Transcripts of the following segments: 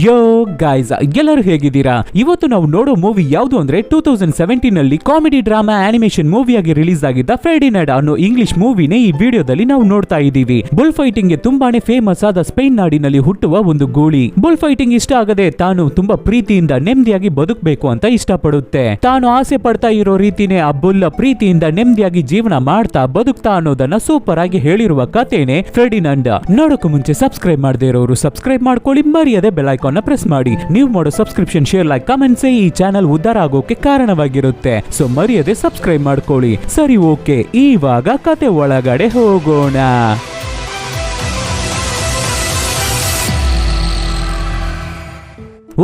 ಯೋ guys, ಎಲ್ಲರೂ ಹೇಗಿದ್ದೀರಾ? ಇವತ್ತು ನಾವು ನೋಡೋ ಮೂವಿ ಯಾವುದು ಅಂದ್ರೆ 2017 ನಲ್ಲಿ ಕಾಮಿಡಿ ಡ್ರಾಮಾ ಆನಿಮೇಷನ್ ಮೂವಿಯಾಗಿ ರಿಲೀಸ್ ಆಗಿದ್ದ ಫೆರ್ಡಿನಾಂಡ್ ಅನ್ನೋ ಇಂಗ್ಲಿಷ್ ಮೂವಿನೇ ಈ ವಿಡಿಯೋದಲ್ಲಿ ನಾವು ನೋಡ್ತಾ ಇದ್ದೀವಿ. ಬುಲ್ ಫೈಟಿಂಗ್ ಗೆ ತುಂಬಾನೇ ಫೇಮಸ್ ಆದ ಸ್ಪೇನ್ ನಾಡಿನಲ್ಲಿ ಹುಟ್ಟುವ ಒಂದು ಗೂಳಿ. ಬುಲ್ ಫೈಟಿಂಗ್ ಇಷ್ಟ ಆಗದೆ ತಾನು ತುಂಬಾ ಪ್ರೀತಿಯಿಂದ ನೆಮ್ಮದಿಯಾಗಿ ಬದುಕಬೇಕು ಅಂತ ಇಷ್ಟಪಡುತ್ತೆ. ತಾನು ಆಸೆ ಪಡ್ತಾ ಇರೋ ರೀತಿನೇ ಆ ಬುಲ್ ಪ್ರೀತಿಯಿಂದ ನೆಮ್ಮದಿಯಾಗಿ ಜೀವನ ಮಾಡ್ತಾ ಬದುಕ್ತಾ ಅನ್ನೋದನ್ನ ಸೂಪರ್ ಆಗಿ ಹೇಳಿರುವ ಕಥೆನೇ ಫೆರ್ಡಿನಾಂಡ್. ನೋಡೋಕು ಮುಂಚೆ ಸಬ್ಸ್ಕ್ರೈಬ್ ಮಾಡದೇ ಇರೋರು ಸಬ್ಸ್ಕ್ರೈಬ್ ಮಾಡ್ಕೊಳ್ಳಿ, ಮರ್ಯಾದೆ ಬೆಲ್ ಐಕಾನ್ ಪ್ರೆಸ್ ಮಾಡಿ. ನೀವು ಮಾಡೋ ಸಬ್ಸ್ಕ್ರಿಪ್ಷನ್, ಶೇರ್, ಲೈಕ್, ಕಮೆಂಟ್ಸ್ ಈ ಚಾನಲ್ ಉದ್ಧಾರ ಆಗೋಕೆ ಕಾರಣವಾಗಿರುತ್ತೆ. ಸೊ ಮರ್ಯಾದೆ ಸಬ್ಸ್ಕ್ರೈಬ್ ಮಾಡ್ಕೊಳ್ಳಿ. ಸರಿ, ಓಕೆ, ಇವಾಗ ಕತೆ ಒಳಗಡೆ ಹೋಗೋಣ.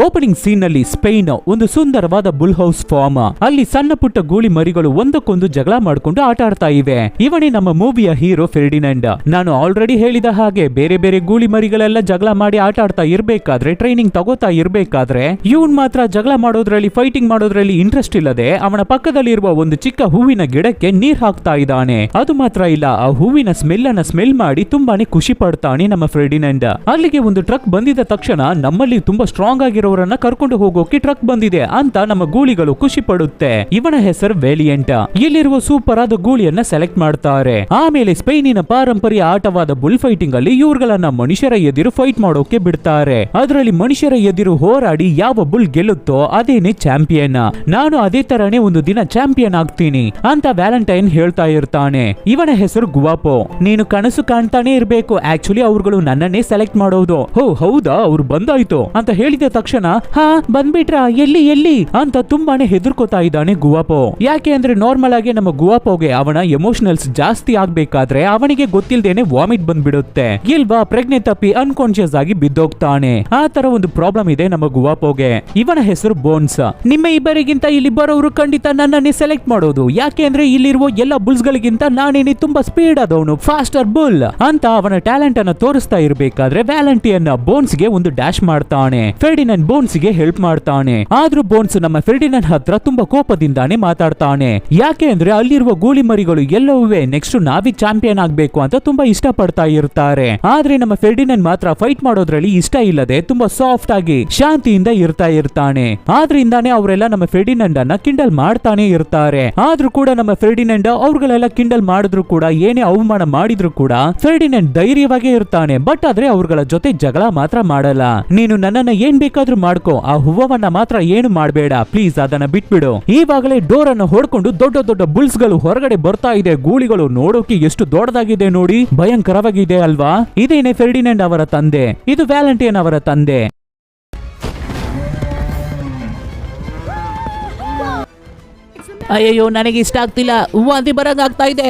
ಓಪನಿಂಗ್ ಸೀನ್ ನಲ್ಲಿ ಸ್ಪೇನ್ ಒಂದು ಸುಂದರವಾದ ಬುಲ್ ಹೌಸ್ ಫಾರ್ಮ್. ಅಲ್ಲಿ ಸಣ್ಣ ಪುಟ್ಟ ಗೂಳಿ ಮರಿಗಳು ಒಂದಕ್ಕೊಂದು ಜಗಳ ಮಾಡ್ಕೊಂಡು ಆಟ ಆಡ್ತಾ ಇವೆ. ಇವನೇ ನಮ್ಮ ಮೂವಿಯ ಹೀರೋ ಫೆರ್ಡಿನಾಂಡ್. ನಾನು ಆಲ್ರೆಡಿ ಹೇಳಿದ ಹಾಗೆ ಬೇರೆ ಬೇರೆ ಗೂಳಿ ಮರಿಗಳೆಲ್ಲ ಜಗಳ ಮಾಡಿ ಆಟ ಆಡ್ತಾ ಇರ್ಬೇಕಾದ್ರೆ, ಟ್ರೈನಿಂಗ್ ತಗೋತಾ ಇರ್ಬೇಕಾದ್ರೆ, ಇವನ್ ಮಾತ್ರ ಜಗಳ ಮಾಡೋದ್ರಲ್ಲಿ, ಫೈಟಿಂಗ್ ಮಾಡೋದ್ರಲ್ಲಿ ಇಂಟ್ರೆಸ್ಟ್ ಇಲ್ಲದೆ ಅವನ ಪಕ್ಕದಲ್ಲಿರುವ ಒಂದು ಚಿಕ್ಕ ಹೂವಿನ ಗಿಡಕ್ಕೆ ನೀರ್ ಹಾಕ್ತಾ ಇದ್ದಾನೆ. ಅದು ಮಾತ್ರ ಇಲ್ಲ, ಆ ಹೂವಿನ ಸ್ಮೆಲ್ ಅನ್ನ ಸ್ಮೆಲ್ ಮಾಡಿ ತುಂಬಾನೇ ಖುಷಿ ಪಡ್ತಾನೆ ನಮ್ಮ ಫೆರ್ಡಿನಾಂಡ್. ಅಲ್ಲಿಗೆ ಒಂದು ಟ್ರಕ್ ಬಂದಿದ ತಕ್ಷಣ ನಮ್ಮಲ್ಲಿ ತುಂಬಾ ಸ್ಟ್ರಾಂಗ್ ಆಗಿರೋರನ್ನ ಕರ್ಕೊಂಡು ಹೋಗೋಕೆ ಟ್ರಕ್ ಬಂದಿದೆ ಅಂತ ನಮ್ಮ ಗೂಳಿಗಳು ಖುಷಿ ಪಡುತ್ತೆ. ಇವನ ಹೆಸರು ವೇಲಿಯಂಟ್. ಇಲ್ಲಿರುವ ಸೂಪರ್ ಆದ ಗೂಳಿಯನ್ನ ಸೆಲೆಕ್ಟ್ ಮಾಡ್ತಾರೆ. ಆಮೇಲೆ ಸ್ಪೇನಿನ ಪಾರಂಪರ್ಯ ಆಟವಾದ ಬುಲ್ ಫೈಟಿಂಗ್ ಅಲ್ಲಿ ಇವ್ರುಗಳನ್ನ ಮನುಷ್ಯರ ಎದುರು ಫೈಟ್ ಮಾಡೋಕೆ ಬಿಡ್ತಾರೆ. ಅದರಲ್ಲಿ ಮನುಷ್ಯರ ಎದುರು ಹೋರಾಡಿ ಯಾವ ಬುಲ್ ಗೆಲ್ಲುತ್ತೋ ಅದೇನೆ ಚಾಂಪಿಯನ್. ನಾನು ಅದೇ ತರನೇ ಒಂದು ದಿನ ಚಾಂಪಿಯನ್ ಆಗ್ತೀನಿ ಅಂತ ವ್ಯಾಲೆಂಟೈನ್ ಹೇಳ್ತಾ ಇರ್ತಾನೆ. ಇವನ ಹೆಸರು ಗುವಾಪೋ. ನೀನು ಕನಸು ಕಾಣ್ತಾನೆ ಇರ್ಬೇಕು, ಆಕ್ಚುಲಿ ಅವ್ರುಗಳು ನನ್ನನ್ನೇ ಸೆಲೆಕ್ಟ್ ಮಾಡೋದು. ಹೋ ಹೌದಾ, ಅವ್ರು ಬಂದಾಯ್ತು ಅಂತ ಹೇಳಿದ ತಕ್ಷಣ ಹಾ ಬಂದ್ಬಿಟ್ರ, ಎಲ್ಲಿ ಎಲ್ಲಿ ಅಂತ ತುಂಬಾನೇ ಹೆದರ್ಕೋತಾ ಇದ್ದಾನೆ ಗುವಾಪೋ. ಯಾಕೆ ಅಂದ್ರೆ ನಾರ್ಮಲ್ ಆಗಿ ನಮ್ಮ ಗುವಾಪೋಗೆ ಅವನ ಎಮೋಷನಲ್ಸ್ ಜಾಸ್ತಿ ಆಗ್ಬೇಕಾದ್ರೆ ಅವನಿಗೆ ಗೊತ್ತಿಲ್ದೇನೆ ವಾಮಿಟ್ ಬಂದ್ಬಿಡುತ್ತೆ ಇಲ್ವಾ, ಪ್ರಜ್ಞೆ ತಪ್ಪಿ ಅನ್ಕಾನ್ಶಿಯಸ್ ಆಗಿ ಬಿದ್ದೋಗ್ತಾನೆ. ಆ ತರ ಒಂದು ಪ್ರಾಬ್ಲಮ್ ಇದೆ ನಮ್ಮ ಗುವಾಪೋಗೆ. ಇವನ ಹೆಸರು ಬೋನ್ಸ್. ನಿಮ್ಮ ಇಬ್ಬರಿಗಿಂತ ಇಲ್ಲಿ ಬರೋರು ಖಂಡಿತ ನನ್ನನ್ನೇ ಸೆಲೆಕ್ಟ್ ಮಾಡೋದು, ಯಾಕೆ ಅಂದ್ರೆ ಇಲ್ಲಿರುವ ಎಲ್ಲ ಬುಲ್ಸ್ ಗಳಿಗಿಂತ ನಾನೇನೆ ತುಂಬಾ ಸ್ಪೀಡ್ ಆದವನು, ಫಾಸ್ಟರ್ ಬುಲ್ ಅಂತ ಅವನ ಟ್ಯಾಲೆಂಟ್ ಅನ್ನ ತೋರಿಸ್ತಾ ಇರ್ಬೇಕಾದ್ರೆ ವ್ಯಾಲೆಂಟಿಯನ್ ಬೋನ್ಸ್ ಗೆ ಒಂದು ಡ್ಯಾಶ್ ಮಾಡ್ತಾನೆ. ಫೆರ್ಡಿನಾಂಡ್ ಬೋನ್ಸ್ ಗೆ ಹೆಲ್ಪ್ ಮಾಡ್ತಾನೆ. ಆದ್ರೂ ಬೋನ್ಸ್ ನಮ್ಮ ಫೆರ್ಡಿನಾಂಡ್ ಹತ್ರ ತುಂಬಾ ಕೋಪದಿಂದಾನೆ ಮಾತಾಡ್ತಾನೆ. ಯಾಕೆ ಅಂದ್ರೆ ಅಲ್ಲಿರುವ ಗೂಳಿ ಮರಿಗಳು ಎಲ್ಲವೂ ನೆಕ್ಸ್ಟ್ ನಾವೇ ಚಾಂಪಿಯನ್ ಆಗ್ಬೇಕು ಅಂತ ತುಂಬಾ ಇಷ್ಟ ಪಡ್ತಾ ಇರ್ತಾರೆ. ಆದ್ರೆ ನಮ್ಮ ಫೆರ್ಡಿನಾಂಡ್ ಮಾತ್ರ ಫೈಟ್ ಮಾಡೋದ್ರಲ್ಲಿ ಇಷ್ಟ ಇಲ್ಲದೆ ತುಂಬಾ ಸಾಫ್ಟ್ ಆಗಿ ಶಾಂತಿಯಿಂದ ಇರ್ತಾ ಇರ್ತಾನೆ. ಆದ್ರಿಂದಾನೆ ಅವರೆಲ್ಲ ನಮ್ಮ ಫೆರ್ಡಿನಾಂಡ್ ಅನ್ನ ಕಿಂಡಲ್ ಮಾಡ್ತಾನೆ ಇರ್ತಾರೆ. ಆದ್ರೂ ಕೂಡ ನಮ್ಮ ಫೆರ್ಡಿನಾಂಡ್ ಅವ್ರುಗಳೆಲ್ಲ ಕಿಂಡಲ್ ಮಾಡಿದ್ರು ಕೂಡ, ಏನೇ ಅವಮಾನ ಮಾಡಿದ್ರು ಕೂಡ ಫೆರ್ಡಿನಾಂಡ್ ಧೈರ್ಯವಾಗೇ ಇರ್ತಾನೆ. ಬಟ್ ಆದ್ರೆ ಅವ್ರುಗಳ ಜೊತೆ ಜಗಳ ಮಾತ್ರ ಮಾಡಲ್ಲ. ನೀನು ನನ್ನನ್ನ ಏನ್ ಬೇಕಾದ್ರೂ ಮಾಡ್ಕೋ, ಆ ಹೂವನ್ನ ಮಾತ್ರ ಏನು ಮಾಡಬೇಡ ಪ್ಲೀಸ್, ಅದನ್ನ ಬಿಟ್ಬಿಡು. ಈವಾಗಲೇ ಡೋರ್ ಅನ್ನು ಹೊಡ್ಕೊಂಡು ದೊಡ್ಡ ದೊಡ್ಡ ಬುಲ್ಸ್ ಗಳು ಹೊರಗಡೆ ಬರ್ತಾ ಇದೆ. ಗೂಳಿಗಳು ನೋಡೋಕೆ ಎಷ್ಟು ದೊಡ್ಡದಾಗಿದೆ ನೋಡಿ, ಭಯಂಕರವಾಗಿದೆ ಅಲ್ವಾ. ಇದೇನೆ ಫೆರ್ಡಿನಾಂಡ್ ಅವರ ತಂದೆ, ಇದು ವ್ಯಾಲೆಂಟೈನ್ ಅವರ ತಂದೆ. ಅಯ್ಯೋ ನನಗೆ ಇಷ್ಟ ಆಗ್ತಿಲ್ಲ, ವಾಂತಿ ಬರಂಗ್ ಆಗ್ತಾ ಇದೆ.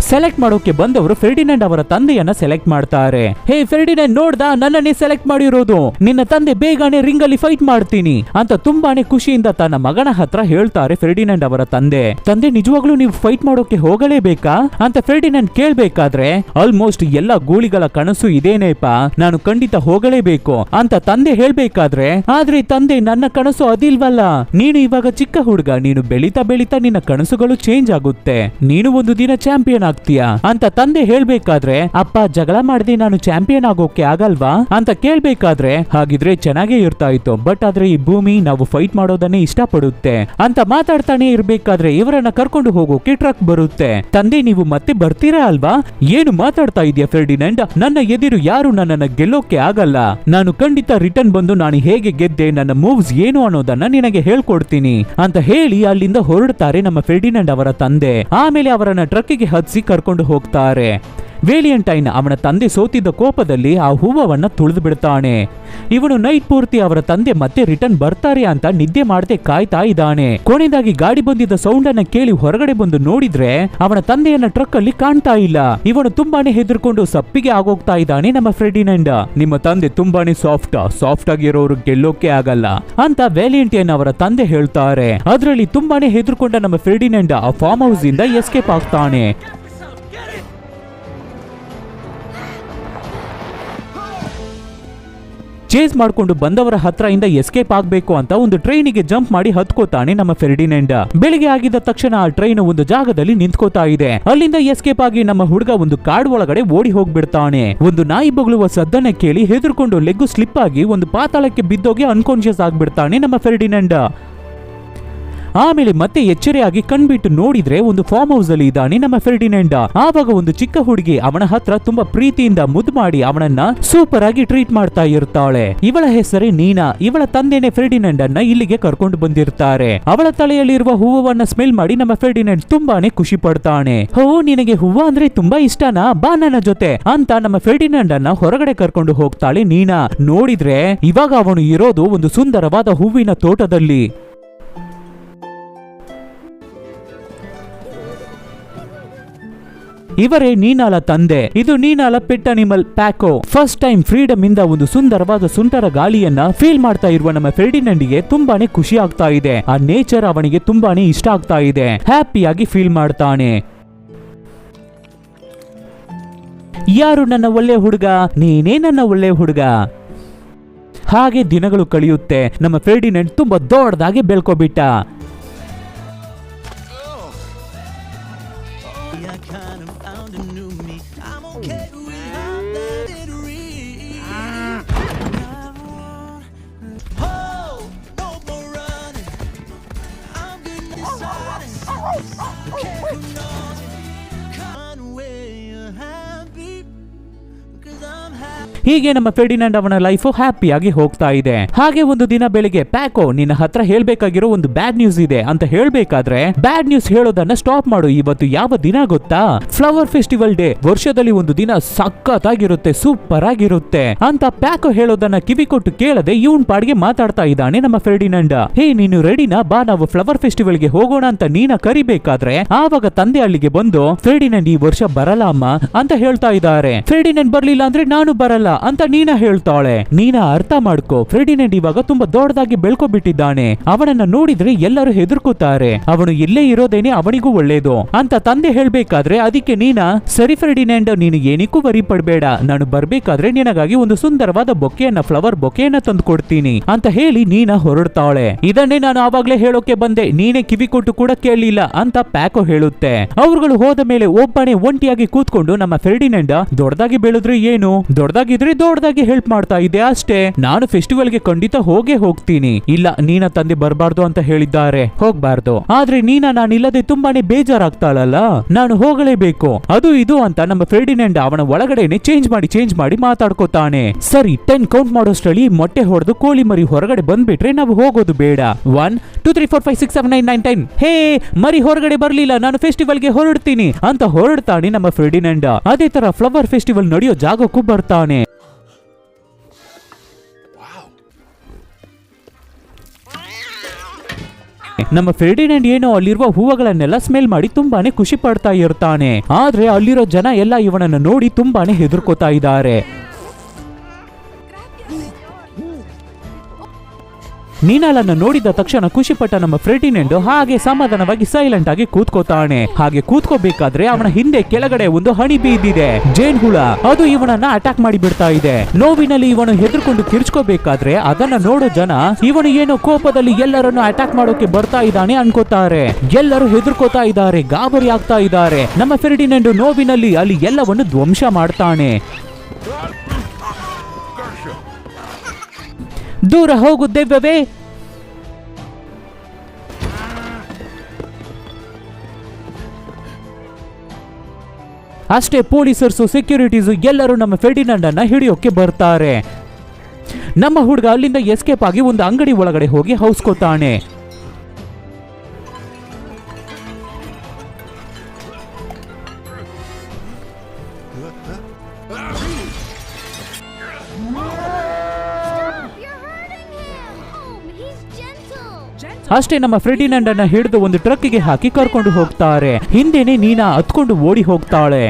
ಸೆಲೆಕ್ಟ್ ಮಾಡೋಕೆ ಬಂದವರು ಫೆರ್ಡಿನಾಂಡ್ ಅವರ ತಂದೆಯನ್ನ ಸೆಲೆಕ್ಟ್ ಮಾಡ್ತಾರೆ. ಹೇ ಫೆರ್ಡಿನಾಂಡ್, ನೋಡ್ದ ನನ್ನನ್ನೇ ಸೆಲೆಕ್ಟ್ ಮಾಡಿರೋದು, ನಿನ್ನ ತಂದೆ ಬೇಗನೆ ರಿಂಗ್ ಅಲ್ಲಿ ಫೈಟ್ ಮಾಡ್ತೀನಿ ಅಂತ ತುಂಬಾನೇ ಖುಷಿಯಿಂದ ತನ್ನ ಮಗನ ಹತ್ರ ಹೇಳ್ತಾರೆ ಫೆರ್ಡಿನಾಂಡ್ ಅವರ ತಂದೆ. ತಂದೆ ನಿಜವಾಗ್ಲೂ ನೀವು ಫೈಟ್ ಮಾಡೋಕೆ ಹೋಗಲೇಬೇಕಾ ಅಂತ ಫೆರ್ಡಿನಾಂಡ್ ಕೇಳ್ಬೇಕಾದ್ರೆ, ಆಲ್ಮೋಸ್ಟ್ ಎಲ್ಲ ಗೂಳಿಗಳ ಕನಸು ಇದೇನೇಪಾ, ನಾನು ಖಂಡಿತ ಹೋಗಲೇಬೇಕು ಅಂತ ತಂದೆ ಹೇಳ್ಬೇಕಾದ್ರೆ, ಆದ್ರೆ ತಂದೆ ನನ್ನ ಕನಸು ಅದಿಲ್ವಲ್ಲ, ನೀನು ಇವಾಗ ಚಿಕ್ಕ ಹುಡುಗ, ನೀನು ಬೆಳೀತಾ ಬೆಳೀತಾ ನಿನ್ನ ಕನಸುಗಳು ಚೇಂಜ್ ಆಗುತ್ತೆ, ನೀನು ಒಂದು ದಿನ ಚಾಂಪಿಯನ್ ಆಗ್ತೀಯಾ ಅಂತ ತಂದೆ ಹೇಳ್ಬೇಕಾದ್ರೆ, ಅಪ್ಪ ಜಗಳ ಮಾಡದೆ ನಾನು ಚಾಂಪಿಯನ್ ಆಗೋಕೆ ಆಗಲ್ವಾ ಅಂತ ಕೇಳ್ಬೇಕಾದ್ರೆ, ಹಾಗಿದ್ರೆ ಚೆನ್ನಾಗೇ ಇರ್ತಾ ಇತ್ತು, ಬಟ್ ಆದ್ರೆ ಈ ಭೂಮಿ ನಾವು ಫೈಟ್ ಮಾಡೋದನ್ನೇ ಇಷ್ಟಪಡುತ್ತೆ ಅಂತ ಮಾತಾಡ್ತಾನೆ ಇರ್ಬೇಕಾದ್ರೆ ಇವರನ್ನ ಕರ್ಕೊಂಡು ಹೋಗೋಕೆ ಟ್ರಕ್ ಬರುತ್ತೆ. ತಂದೆ ನೀವು ಮತ್ತೆ ಬರ್ತೀರಾ ಅಲ್ವಾ, ಏನು ಮಾತಾಡ್ತಾ ಇದೆಯಾ ಫೆರ್ಡಿನಾಂಡ್, ನನ್ನ ಎದುರು ಯಾರು ನನ್ನನ್ನ ಗೆಲ್ಲೋಕೆ ಆಗಲ್ಲ, ನಾನು ಖಂಡಿತ ರಿಟರ್ನ್ ಬಂದು ನಾನು ಹೇಗೆ ಗೆದ್ದೆ, ನನ್ನ ಮೂವ್ಸ್ ಏನು ಅನ್ನೋದನ್ನ ನಿನಗೆ ಹೇಳ್ಕೊಡ್ತೀನಿ ಅಂತ ಹೇಳಿ ಅಲ್ಲಿಂದ ಹೊರಡ್ತಾರೆ ನಮ್ಮ ಫೆರ್ಡಿನಾಂಡ್ ಅವರ ತಂದೆ. ಆಮೇಲೆ ಅವರನ್ನ ಟ್ರಕ್ಕಿಗೆ ಹತ್ಸಿ ಕರ್ಕೊಂಡು ಹೋಗ್ತಾರೆ. ವೇಲಿಯಂಟೈನ್ ಅವನ ತಂದೆ ಸೋತಿದ್ದ ಕೋಪದಲ್ಲಿ ಆ ಹೂವನ್ನ ತುಳಿದು ಬಿಡ್ತಾನೆ. ಇವನು ನೈಟ್ ಪೂರ್ತಿ ಅವರ ತಂದೆ ಮತ್ತೆ ರಿಟರ್ನ್ ಬರ್ತಾರೆ ಅಂತ ನಿದ್ದೆ ಮಾಡದೆ ಕಾಯ್ತಾ ಇದ್ದಾನೆ. ಕೊನೆಯದಾಗಿ ಗಾಡಿ ಬಂದಿದ್ದ ಸೌಂಡ್ ಅನ್ನ ಕೇಳಿ ಹೊರಗಡೆ ಬಂದು ನೋಡಿದ್ರೆ ಅವನ ತಂದೆಯನ್ನ ಟ್ರಕ್ ಅಲ್ಲಿ ಕಾಣ್ತಾ ಇಲ್ಲ. ಇವನು ತುಂಬಾನೇ ಹೆದರ್ಕೊಂಡು ಸಪ್ಪಿಗೆ ಆಗೋಗ್ತಾ ಇದ್ದಾನೆ ನಮ್ಮ ಫೆರ್ಡಿನಾಂಡ್. ನಿಮ್ಮ ತಂದೆ ತುಂಬಾನೇ ಸಾಫ್ಟ್ ಆಗಿರೋರು ಗೆಲ್ಲೋಕೆ ಆಗಲ್ಲ ಅಂತ ವೇಲಿಯಂಟೈನ್ ಅವರ ತಂದೆ ಹೇಳ್ತಾರೆ. ಅದರಲ್ಲಿ ತುಂಬಾನೇ ಹೆದರ್ಕೊಂಡ ನಮ್ಮ ಫೆರ್ಡಿನಾಂಡ್ ಆ ಫಾರ್ಮ್ ಹೌಸ್ ಇಂದ ಎಸ್ಕೇಪ್ ಆಗ್ತಾನೆ. ಚೇಸ್ ಮಾಡ್ಕೊಂಡು ಬಂದವರ ಹತ್ರ ಇಂದ ಎಸ್ಕೇಪ್ ಆಗ್ಬೇಕು ಅಂತ ಒಂದು ಟ್ರೈನಿಗೆ ಜಂಪ್ ಮಾಡಿ ಹತ್ಕೋತಾನೆ ನಮ್ಮ ಫೆರ್ಡಿನೆಂಡ್. ಬೆಳಿಗ್ಗೆ ಆಗಿದ ತಕ್ಷಣ ಆ ಟ್ರೈನ್ ಒಂದು ಜಾಗದಲ್ಲಿ ನಿಂತ್ಕೋತಾ ಇದೆ. ಅಲ್ಲಿಂದ ಎಸ್ಕೇಪ್ ಆಗಿ ನಮ್ಮ ಹುಡುಗ ಒಂದು ಕಾಡ್ ಒಳಗಡೆ ಓಡಿ ಹೋಗ್ಬಿಡ್ತಾನೆ. ಒಂದು ನಾಯಿ ಬೊಗಳುವ ಸದ್ದನ್ನ ಕೇಳಿ ಹೆದರ್ಕೊಂಡು ಲೆಗ್ಗು ಸ್ಲಿಪ್ ಆಗಿ ಒಂದು ಪಾತಾಳಕ್ಕೆ ಬಿದ್ದೋಗಿ ಅನ್ಕಾನ್ಶಿಯಸ್ ಆಗ್ಬಿಡ್ತಾನೆ ನಮ್ಮ ಫೆರ್ಡಿನೆಂಡ್. ಆಮೇಲೆ ಮತ್ತೆ ಎಚ್ಚರಿಯಾಗಿ ಕಣ್ಬಿಟ್ಟು ನೋಡಿದ್ರೆ ಒಂದು ಫಾರ್ಮ್ ಹೌಸ್ ಅಲ್ಲಿ ಇದ್ದಾನೆ ನಮ್ಮ ಫೆರ್ಡಿನೆಂಡ್. ಆವಾಗ ಒಂದು ಚಿಕ್ಕ ಹುಡುಗಿ ಅವನ ಹತ್ರ ತುಂಬಾ ಪ್ರೀತಿಯಿಂದ ಮುದ್ದು ಮಾಡಿ ಅವನನ್ನ ಸೂಪರ್ ಆಗಿ ಟ್ರೀಟ್ ಮಾಡ್ತಾ ಇರ್ತಾಳೆ. ಇವಳ ಹೆಸರೇ ನೀನಾ. ಇವಳ ತಂದೆನೆ ಫೆರ್ಡಿನೆಂಡ್ ಅನ್ನ ಇಲ್ಲಿಗೆ ಕರ್ಕೊಂಡು ಬಂದಿರ್ತಾರೆ. ಅವಳ ತಲೆಯಲ್ಲಿರುವ ಹೂವನ್ನ ಸ್ಮೆಲ್ ಮಾಡಿ ನಮ್ಮ ಫೆರ್ಡಿನೆಂಡ್ ತುಂಬಾನೇ ಖುಷಿ ಪಡ್ತಾನೆ. ಹೋ, ನಿನಗೆ ಹೂವ ಅಂದ್ರೆ ತುಂಬಾ ಇಷ್ಟನಾ, ಬಾ ನನ್ನ ಜೊತೆ ಅಂತ ನಮ್ಮ ಫೆರ್ಡಿನೆಂಡ್ ಅನ್ನ ಹೊರಗಡೆ ಕರ್ಕೊಂಡು ಹೋಗ್ತಾಳೆ ನೀನಾ. ನೋಡಿದ್ರೆ ಇವಾಗ ಅವನು ಇರೋದು ಒಂದು ಸುಂದರವಾದ ಹೂವಿನ ತೋಟದಲ್ಲಿ. ಇವರೇ ನೀನಾಲ ತಂದೆ. ಇದು ನೀನಾಲ pet animal Paco. First time freedom ಇಂದ ಒಂದು ಸುಂದರವಾದ ಸುಂಟರ ಗಾಳಿಯನ್ನ ಫೀಲ್ ಮಾಡ್ತಾ ಇರುವ ನಮ್ಮ ಫೆರ್ಡಿನೆಂಡ್ಗೆ ತುಂಬಾನೇ ಖುಷಿ ಆಗ್ತಾ ಇದೆ. ಆ ನೇಚರ್ ಅವನಿಗೆ ತುಂಬಾನೇ ಇಷ್ಟ ಆಗ್ತಾ ಇದೆ. ಹ್ಯಾಪಿಯಾಗಿ ಫೀಲ್ ಮಾಡ್ತಾನೆ. ಯಾರು ನನ್ನ ಒಳ್ಳೆ ಹುಡುಗ? ನೀನೇ ನನ್ನ ಒಳ್ಳೆ ಹುಡುಗ. ಹಾಗೆ ದಿನಗಳು ಕಳೆಯುತ್ತೆ. ನಮ್ಮ ಫೆರ್ಡಿನೆಂಡ್ ತುಂಬಾ ದೊಡ್ಡದಾಗಿ ಬೆಳ್ಕೋಬಿಟ್ಟ. ಹೀಗೆ ನಮ್ಮ ಫೆರ್ಡಿನೆಂಡ್ ಅವನ ಲೈಫ್ ಹ್ಯಾಪಿಯಾಗಿ ಹೋಗ್ತಾ ಇದೆ. ಹಾಗೆ ಒಂದು ದಿನ ಬೆಳಿಗ್ಗೆ ಪ್ಯಾಕೋ, ನಿನ್ನ ಹತ್ರ ಹೇಳ್ಬೇಕಾಗಿರೋ ಒಂದು ಬ್ಯಾಡ್ ನ್ಯೂಸ್ ಇದೆ ಅಂತ ಹೇಳ್ಬೇಕಾದ್ರೆ, ಬ್ಯಾಡ್ ನ್ಯೂಸ್ ಹೇಳೋದನ್ನ ಸ್ಟಾಪ್ ಮಾಡು. ಇವತ್ತು ಯಾವ ದಿನ ಗೊತ್ತಾ? Flower festival day. ವರ್ಷದಲ್ಲಿ ಒಂದು ದಿನ ಸಖತ್ತಾಗಿರುತ್ತೆ, ಸೂಪರ್ ಆಗಿರುತ್ತೆ ಅಂತ ಪ್ಯಾಕೋ ಹೇಳೋದನ್ನ ಕಿವಿ ಕೊಟ್ಟು ಕೇಳದೆ ಇವನ್ ಪಾಡ್ಗೆ ಮಾತಾಡ್ತಾ ಇದ್ದಾನೆ ನಮ್ಮ ಫೆರ್ಡಿನೆಂಡ್. ಹೇ, ನೀನು ರೆಡಿನಾ? ಬಾ, ನಾವು ಫ್ಲವರ್ ಫೆಸ್ಟಿವಲ್ ಗೆ ಹೋಗೋಣ ಅಂತ ನೀನ ಕರಿಬೇಕಾದ್ರೆ ಆವಾಗ ತಂದೆ ಅಲ್ಲಿಗೆ ಬಂದು, ಫೆರ್ಡಿನೆಂಡ್ ಈ ವರ್ಷ ಬರಲ್ಲ ಅಮ್ಮ ಅಂತ ಹೇಳ್ತಾ ಇದ್ದಾರೆ. ಫೆರ್ಡಿನೆಂಡ್ ಬರ್ಲಿಲ್ಲ ಅಂದ್ರೆ ನಾನು ಬರಲ್ಲ ಅಂತ ನೀನಾ ಹೇಳ್ತಾಳೆ. ನೀನಾ ಅರ್ಥ ಮಾಡ್ಕೋ, ಫೆರ್ಡಿನೆಂಡ್ ಇವಾಗ ತುಂಬಾ ದೊಡ್ಡದಾಗಿ ಬೆಳ್ಕೊಬಿಟ್ಟಿದ್ದಾನೆ. ಅವನನ್ನ ನೋಡಿದ್ರೆ ಎಲ್ಲರೂ ಹೆದರ್ಕೋತಾರೆ. ಅವನು ಇಲ್ಲೇ ಇರೋದೇನೆ ಅವನಿಗೂ ಒಳ್ಳೇದು ಅಂತ ತಂದೆ ಹೇಳ್ಬೇಕಾದ್ರೆ ಅದಕ್ಕೆ ನೀನಾ, ಸರಿ ಫೆರ್ಡಿನೆಂಡ್, ನೀನು ಏನಕ್ಕೂ ವರಿ ಪಡ್ಬೇಡ. ನಾನು ಬರ್ಬೇಕಾದ್ರೆ ನಿನಗಾಗಿ ಒಂದು ಸುಂದರವಾದ ಬೊಕೆಯನ್ನ, ಫ್ಲವರ್ ಬೊಕೆಯನ್ನ ತಂದು ಕೊಡ್ತೀನಿ ಅಂತ ಹೇಳಿ ನೀನಾ ಹೊರಡ್ತಾಳೆ. ಇದನ್ನೇ ನಾನು ಆವಾಗ್ಲೇ ಹೇಳೋಕೆ ಬಂದೆ, ನೀನೇ ಕಿವಿ ಕೊಟ್ಟು ಕೂಡ ಕೇಳಲಿಲ್ಲ ಅಂತ ಪ್ಯಾಕೋ ಹೇಳುತ್ತೆ. ಅವರುಗಳು ಹೋದ ಮೇಲೆ ಒಬ್ಬನೇ ಒಂಟಿಯಾಗಿ ಕೂತ್ಕೊಂಡು ನಮ್ಮ ಫೆರ್ಡಿನೆಂಡ್, ದೊಡ್ಡದಾಗಿ ಬೆಳೆದ್ರೆ ಏನು, ದೊಡ್ಡದಾಗಿದ್ರೆ ದೊಡ್ಡದಾಗಿ ಹೆಲ್ಪ್ ಮಾಡ್ತಾ ಇದೆ ಅಷ್ಟೇ. ನಾನು ಫೆಸ್ಟಿವಲ್ಗೆ ಖಂಡಿತ ಹೋಗೇ ಹೋಗ್ತೀನಿ. ಇಲ್ಲ, ನೀನ ತಂದೆ ಬರಬಾರ್ದು ಅಂತ ಹೇಳಿದ್ದಾರೆ, ಹೋಗ್ಬಾರ್ದು. ಆದ್ರೆ ನೀನ ನಾನಿಲ್ಲದೆ ತುಂಬಾನೇ ಬೇಜಾರಾಗ್ತಾಳಲ್ಲ, ನಾನು ಹೋಗಲೇಬೇಕು, ಅದು ಇದು ಅಂತ ನಮ್ಮ ಫೆರ್ಡಿನೆಂಡ್ ಅವನ ಒಳಗಡೆನೆ ಚೇಂಜ್ ಮಾಡಿ ಮಾತಾಡ್ಕೋತಾನೆ. ಸರಿ, 10 ಕೌಂಟ್ ಮಾಡೋಷ್ಟ್ರಲ್ಲಿ ಮೊಟ್ಟೆ ಹೊಡೆದು ಕೋಳಿ ಮರಿ ಹೊರಗಡೆ ಬಂದ್ಬಿಟ್ರೆ ನಾವು ಹೋಗೋದು ಬೇಡ. 1 2 3 4 5 6 7 8 9 10. ಹೇ, ಮರಿ ಹೊರಗಡೆ ಬರ್ಲಿಲ್ಲ, ನಾನು ಫೆಸ್ಟಿವಲ್ಗೆ ಹೊರಡ್ತೀನಿ ಅಂತ ಹೊರಡ್ತಾನೆ ನಮ್ಮ ಫೆರ್ಡಿನೆಂಡ್. ಅದೇ ತರ ಫ್ಲವರ್ ಫೆಸ್ಟಿವಲ್ ನಡೆಯೋ ಜಾಗಕ್ಕೂ ಬರ್ತಾನೆ. ನಮ್ಮ ಫೆರ್ಡಿನೆಂಡ್ ಏನೋ ಅಲ್ಲಿರುವ ಹೂವುಗಳನ್ನೆಲ್ಲ ಸ್ಮೆಲ್ ಮಾಡಿ ತುಂಬಾನೇ ಖುಷಿ ಪಡ್ತಾ ಇರ್ತಾನೆ. ಆದ್ರೆ ಅಲ್ಲಿರೋ ಜನ ಎಲ್ಲ ಇವನನ್ನು ನೋಡಿ ತುಂಬಾನೇ ಹೆದರ್ಕೋತಾ ಇದ್ದಾರೆ. ನೀನಾಲನ್ನ ನೋಡಿದ ತಕ್ಷಣ ಖುಷಿಪಟ್ಟ ನಮ್ಮ ಫೆರ್ಡಿನೆಂಡ್ ಹಾಗೆ ಸಮಾಧಾನವಾಗಿ ಸೈಲೆಂಟ್ ಆಗಿ ಕೂತ್ಕೋತಾನೆ. ಹಾಗೆ ಕೂತ್ಕೋಬೇಕಾದ್ರೆ ಅವನ ಹಿಂದೆ ಕೆಳಗಡೆ ಒಂದು ಹನಿ ಬಿದ್ದಿದೆ, ಜೇನ್ ಹುಳ. ಅದು ಇವನನ್ನ ಅಟ್ಯಾಕ್ ಮಾಡಿ ಬಿಡ್ತಾ ಇದೆ. ನೋವಿನಲ್ಲಿ ಇವನು ಹೆದರ್ಕೊಂಡು ಕಿರ್ಚ್ಕೋಬೇಕಾದ್ರೆ ಅದನ್ನ ನೋಡೋ ಜನ ಇವನು ಏನೋ ಕೋಪದಲ್ಲಿ ಎಲ್ಲರನ್ನು ಅಟ್ಯಾಕ್ ಮಾಡೋಕೆ ಬರ್ತಾ ಇದ್ದಾನೆ ಅನ್ಕೋತಾರೆ. ಎಲ್ಲರೂ ಹೆದರ್ಕೋತಾ ಇದ್ದಾರೆ, ಗಾಬರಿ ಆಗ್ತಾ ಇದ್ದಾರೆ. ನಮ್ಮ ಫೆರ್ಡಿನೆಂಡ್ ನೋವಿನಲ್ಲಿ ಅಲ್ಲಿ ಎಲ್ಲವನ್ನು ಧ್ವಂಸ ಮಾಡ್ತಾನೆ. ದೂರ ಹೋಗು ದೆವ್ವವೇ. ಅಷ್ಟೇ ಪೊಲೀಸರ್ಸು, ಸೆಕ್ಯೂರಿಟೀಸು ಎಲ್ಲರೂ ನಮ್ಮ ಫೆರ್ಡಿನೆಂಡ್ ಅನ್ನ ಹಿಡಿಯೋಕೆ ಬರ್ತಾರೆ. ನಮ್ಮ ಹುಡುಗ ಅಲ್ಲಿಂದ ಎಸ್ಕೇಪ್ ಆಗಿ ಒಂದು ಅಂಗಡಿ ಒಳಗಡೆ ಹೋಗಿ ಹೌಸ್ಕೋತಾನೆ. ಅಷ್ಟೇ ನಮ್ಮ ಫೆರ್ಡಿನೆಂಡ್ ಅನ್ನ ಹಿಡಿದು ಒಂದು ಟ್ರಕ್ಗೆ ಹಾಕಿ ಕರ್ಕೊಂಡು ಹೋಗ್ತಾರೆ. ಹಿಂದೆನೆ ನೀನಾ ಹತ್ಕೊಂಡು ಓಡಿ ಹೋಗ್ತಾಳೆ.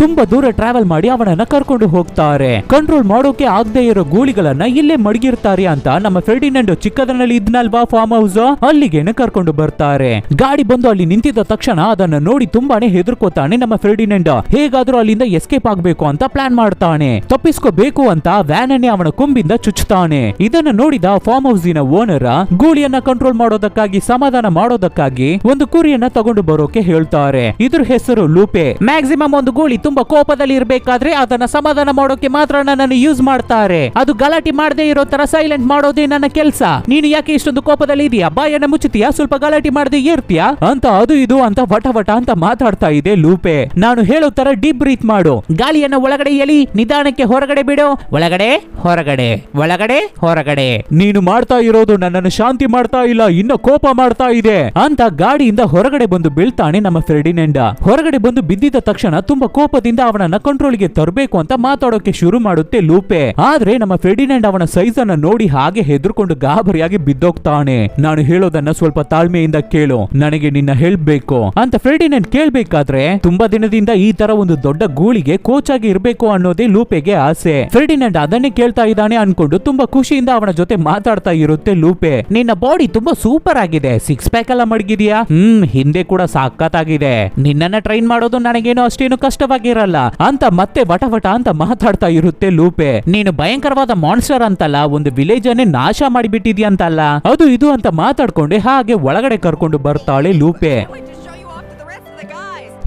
ತುಂಬಾ ದೂರ ಟ್ರಾವೆಲ್ ಮಾಡಿ ಅವನನ್ನ ಕರ್ಕೊಂಡು ಹೋಗ್ತಾರೆ. ಕಂಟ್ರೋಲ್ ಮಾಡೋಕೆ ಆಗದೆ ಇರೋ ಗೂಳಿಗಳನ್ನ ಇಲ್ಲೇ ಮಡಗಿರ್ತಾರೆ ಅಂತ ನಮ್ಮ ಫೆರ್ಡಿನೆಂಡ್ ಚಿಕ್ಕದನಲ್ಲಿ ಇದ್ನಲ್ವಾ ಫಾರ್ಮ್ ಹೌಸ್, ಅಲ್ಲಿಗೇನೆ ಕರ್ಕೊಂಡು ಬರ್ತಾರೆ. ಗಾಡಿ ಬಂದು ಅಲ್ಲಿ ನಿಂತಿದ್ದ ತಕ್ಷಣ ಅದನ್ನ ನೋಡಿ ತುಂಬಾನೇ ಹೆದರ್ಕೋತಾನೆ ನಮ್ಮ ಫೆರ್ಡಿನೆಂಡ್. ಹೇಗಾದ್ರೂ ಅಲ್ಲಿಂದ ಎಸ್ಕೇಪ್ ಆಗ್ಬೇಕು ಅಂತ ಪ್ಲಾನ್ ಮಾಡ್ತಾನೆ. ತಪ್ಪಿಸ್ಕೋಬೇಕು ಅಂತ ವ್ಯಾನ್ ಅನ್ನೇ ಅವನ ಕೊಂಬಿಂದ ಚುಚ್ಚುತ್ತಾನೆ. ಇದನ್ನ ನೋಡಿದ ಫಾರ್ಮ್ ಹೌಸಿನ ಓನರ್ ಗೂಳಿಯನ್ನ ಕಂಟ್ರೋಲ್ ಮಾಡೋದಕ್ಕಾಗಿ ಸಮಾಧಾನ ಮಾಡೋದಕ್ಕಾಗಿ ಒಂದು ಕುರಿಯನ್ನ ತಗೊಂಡು ಬರೋಕೆ ಹೇಳ್ತಾರೆ. ಇದ್ರ ಹೆಸರು ಲೂಪೆ. ಮ್ಯಾಕ್ಸಿಮಮ್ ಒಂದು ಗೂಳಿ ತುಂಬಾ ಕೋಪದಲ್ಲಿ ಇರ್ಬೇಕಾದ್ರೆ ಅದನ್ನ ಸಮಾಧಾನ ಮಾಡೋಕೆ ಮಾತ್ರ ನನ್ನನ್ನು ಯೂಸ್ ಮಾಡ್ತಾರೆ. ಅದು ಗಲಾಟೆ ಮಾಡದೆ ಇರೋ ತರ ಸೈಲೆಂಟ್ ಮಾಡೋದೇ ನನ್ನ ಕೆಲಸ. ನೀನು ಯಾಕೆ ಇಷ್ಟೊಂದು ಕೋಪದಲ್ಲಿ ಇದೀಯಾ? ಬಾಯನ್ನ ಮುಚ್ಚುತ್ತೀಯಾ? ಸ್ವಲ್ಪ ಗಲಾಟೆ ಮಾಡದೆ ಇರ್ತೀಯಾ ಅಂತ ಅದು ಇದು ಅಂತ ವಟ ವಟ ಅಂತ ಮಾತಾಡ್ತಾ ಇದೆ ಲೂಪೆ. ನಾನು ಹೇಳೋ ತರ ಡೀಪ್ ಬ್ರೀತ್ ಮಾಡು. ಗಾಳಿಯನ್ನ ಒಳಗಡೆ ಎಳಿ, ನಿಧಾನಕ್ಕೆ ಹೊರಗಡೆ ಬಿಡು. ಒಳಗಡೆ ಹೊರಗಡೆ ಒಳಗಡೆ ಹೊರಗಡೆ. ನೀನು ಮಾಡ್ತಾ ಇರೋದು ನನ್ನನ್ನು ಶಾಂತಿ ಮಾಡ್ತಾ ಇಲ್ಲ, ಇನ್ನ ಕೋಪ ಮಾಡ್ತಾ ಇದೆ ಅಂತ ಗಾಡಿಯಿಂದ ಹೊರಗಡೆ ಬಂದು ಬೀಳ್ತಾನೆ ನಮ್ಮ ಫೆರ್ಡಿನೆಂಡ್. ಹೊರಗಡೆ ಬಂದು ಬಿದ್ದಿದ್ದ ತಕ್ಷಣ ತುಂಬಾ ಕೋಪದಿಂದ ಅವನನ್ನ ಕಂಟ್ರೋಲ್ಗೆ ತರಬೇಕು ಅಂತ ಮಾತಾಡೋಕೆ ಶುರು ಮಾಡುತ್ತೆ ಲೂಪೆ. ಆದ್ರೆ ನಮ್ಮ ಫೆರ್ಡಿನೆಂಡ್ ಅವನ ಸೈಜ್ ಅನ್ನ ನೋಡಿ ಹಾಗೆ ಹೆದರ್ಕೊಂಡು ಗಾಬರಿಯಾಗಿ ಬಿದ್ದೋಗ್ತಾನೆ. ನಾನು ಹೇಳೋದನ್ನ ಸ್ವಲ್ಪ ತಾಳ್ಮೆಯಿಂದ ಕೇಳು, ನನಗೆ ನಿನ್ನ ಹೆಲ್ಪ್ ಬೇಕು ಅಂತ ಫೆರ್ಡಿನೆಂಡ್ ಕೇಳ್ಬೇಕಾದ್ರೆ ತುಂಬಾ ದಿನದಿಂದ ಈ ತರ ಒಂದು ದೊಡ್ಡ ಗೂಳಿಗೆ ಕೋಚ್ ಆಗಿ ಇರ್ಬೇಕು ಅನ್ನೋದೇ ಲೂಪೆಗೆ ಆಸೆ. ಫೆರ್ಡಿನೆಂಡ್ ಅದನ್ನೇ ಕೇಳ್ತಾ ಇದ್ದಾನೆ ಅನ್ಕೊಂಡು ತುಂಬಾ ಖುಷಿಯಿಂದ ಅವನ ಜೊತೆ ಮಾತಾಡ್ತಾ ಇರುತ್ತೆ ಲೂಪೆ. ನಿನ್ನ ಬಾಡಿ ತುಂಬಾ ಸೂಪರ್ ಆಗಿದೆ, ಸಿಕ್ಸ್ ಪ್ಯಾಕ್ ಎಲ್ಲ ಮಡಗಿದ್ಯಾ? ಹಿಂದೆ ಕೂಡ ಸಾಕತ್ತಾಗಿದೆ. ನಿನ್ನನ್ನ ಟ್ರೈನ್ ಮಾಡೋದು ನನಗೇನು ಅಷ್ಟೇನು ಕಷ್ಟವಾಗಿರಲ್ಲ ಅಂತ ಮತ್ತೆ ವಟ ವಟ ಅಂತ ಮಾತಾಡ್ತಾ ಇರುತ್ತೆ ಲೂಪೆ. ನೀನು ಭಯಂಕರವಾದ ಮಾನ್ಸ್ಟರ್ ಅಂತಲ್ಲ, ಒಂದು ವಿಲೇಜ್ ಅನ್ನೇ ನಾಶ ಮಾಡಿಬಿಟ್ಟಿದ್ಯಾ ಅಂತಲ್ಲ, ಅದು ಇದು ಅಂತ ಮಾತಾಡ್ಕೊಂಡೆ ಹಾಗೆ ಒಳಗಡೆ ಕರ್ಕೊಂಡು ಬರ್ತಾಳೆ ಲೂಪೆ.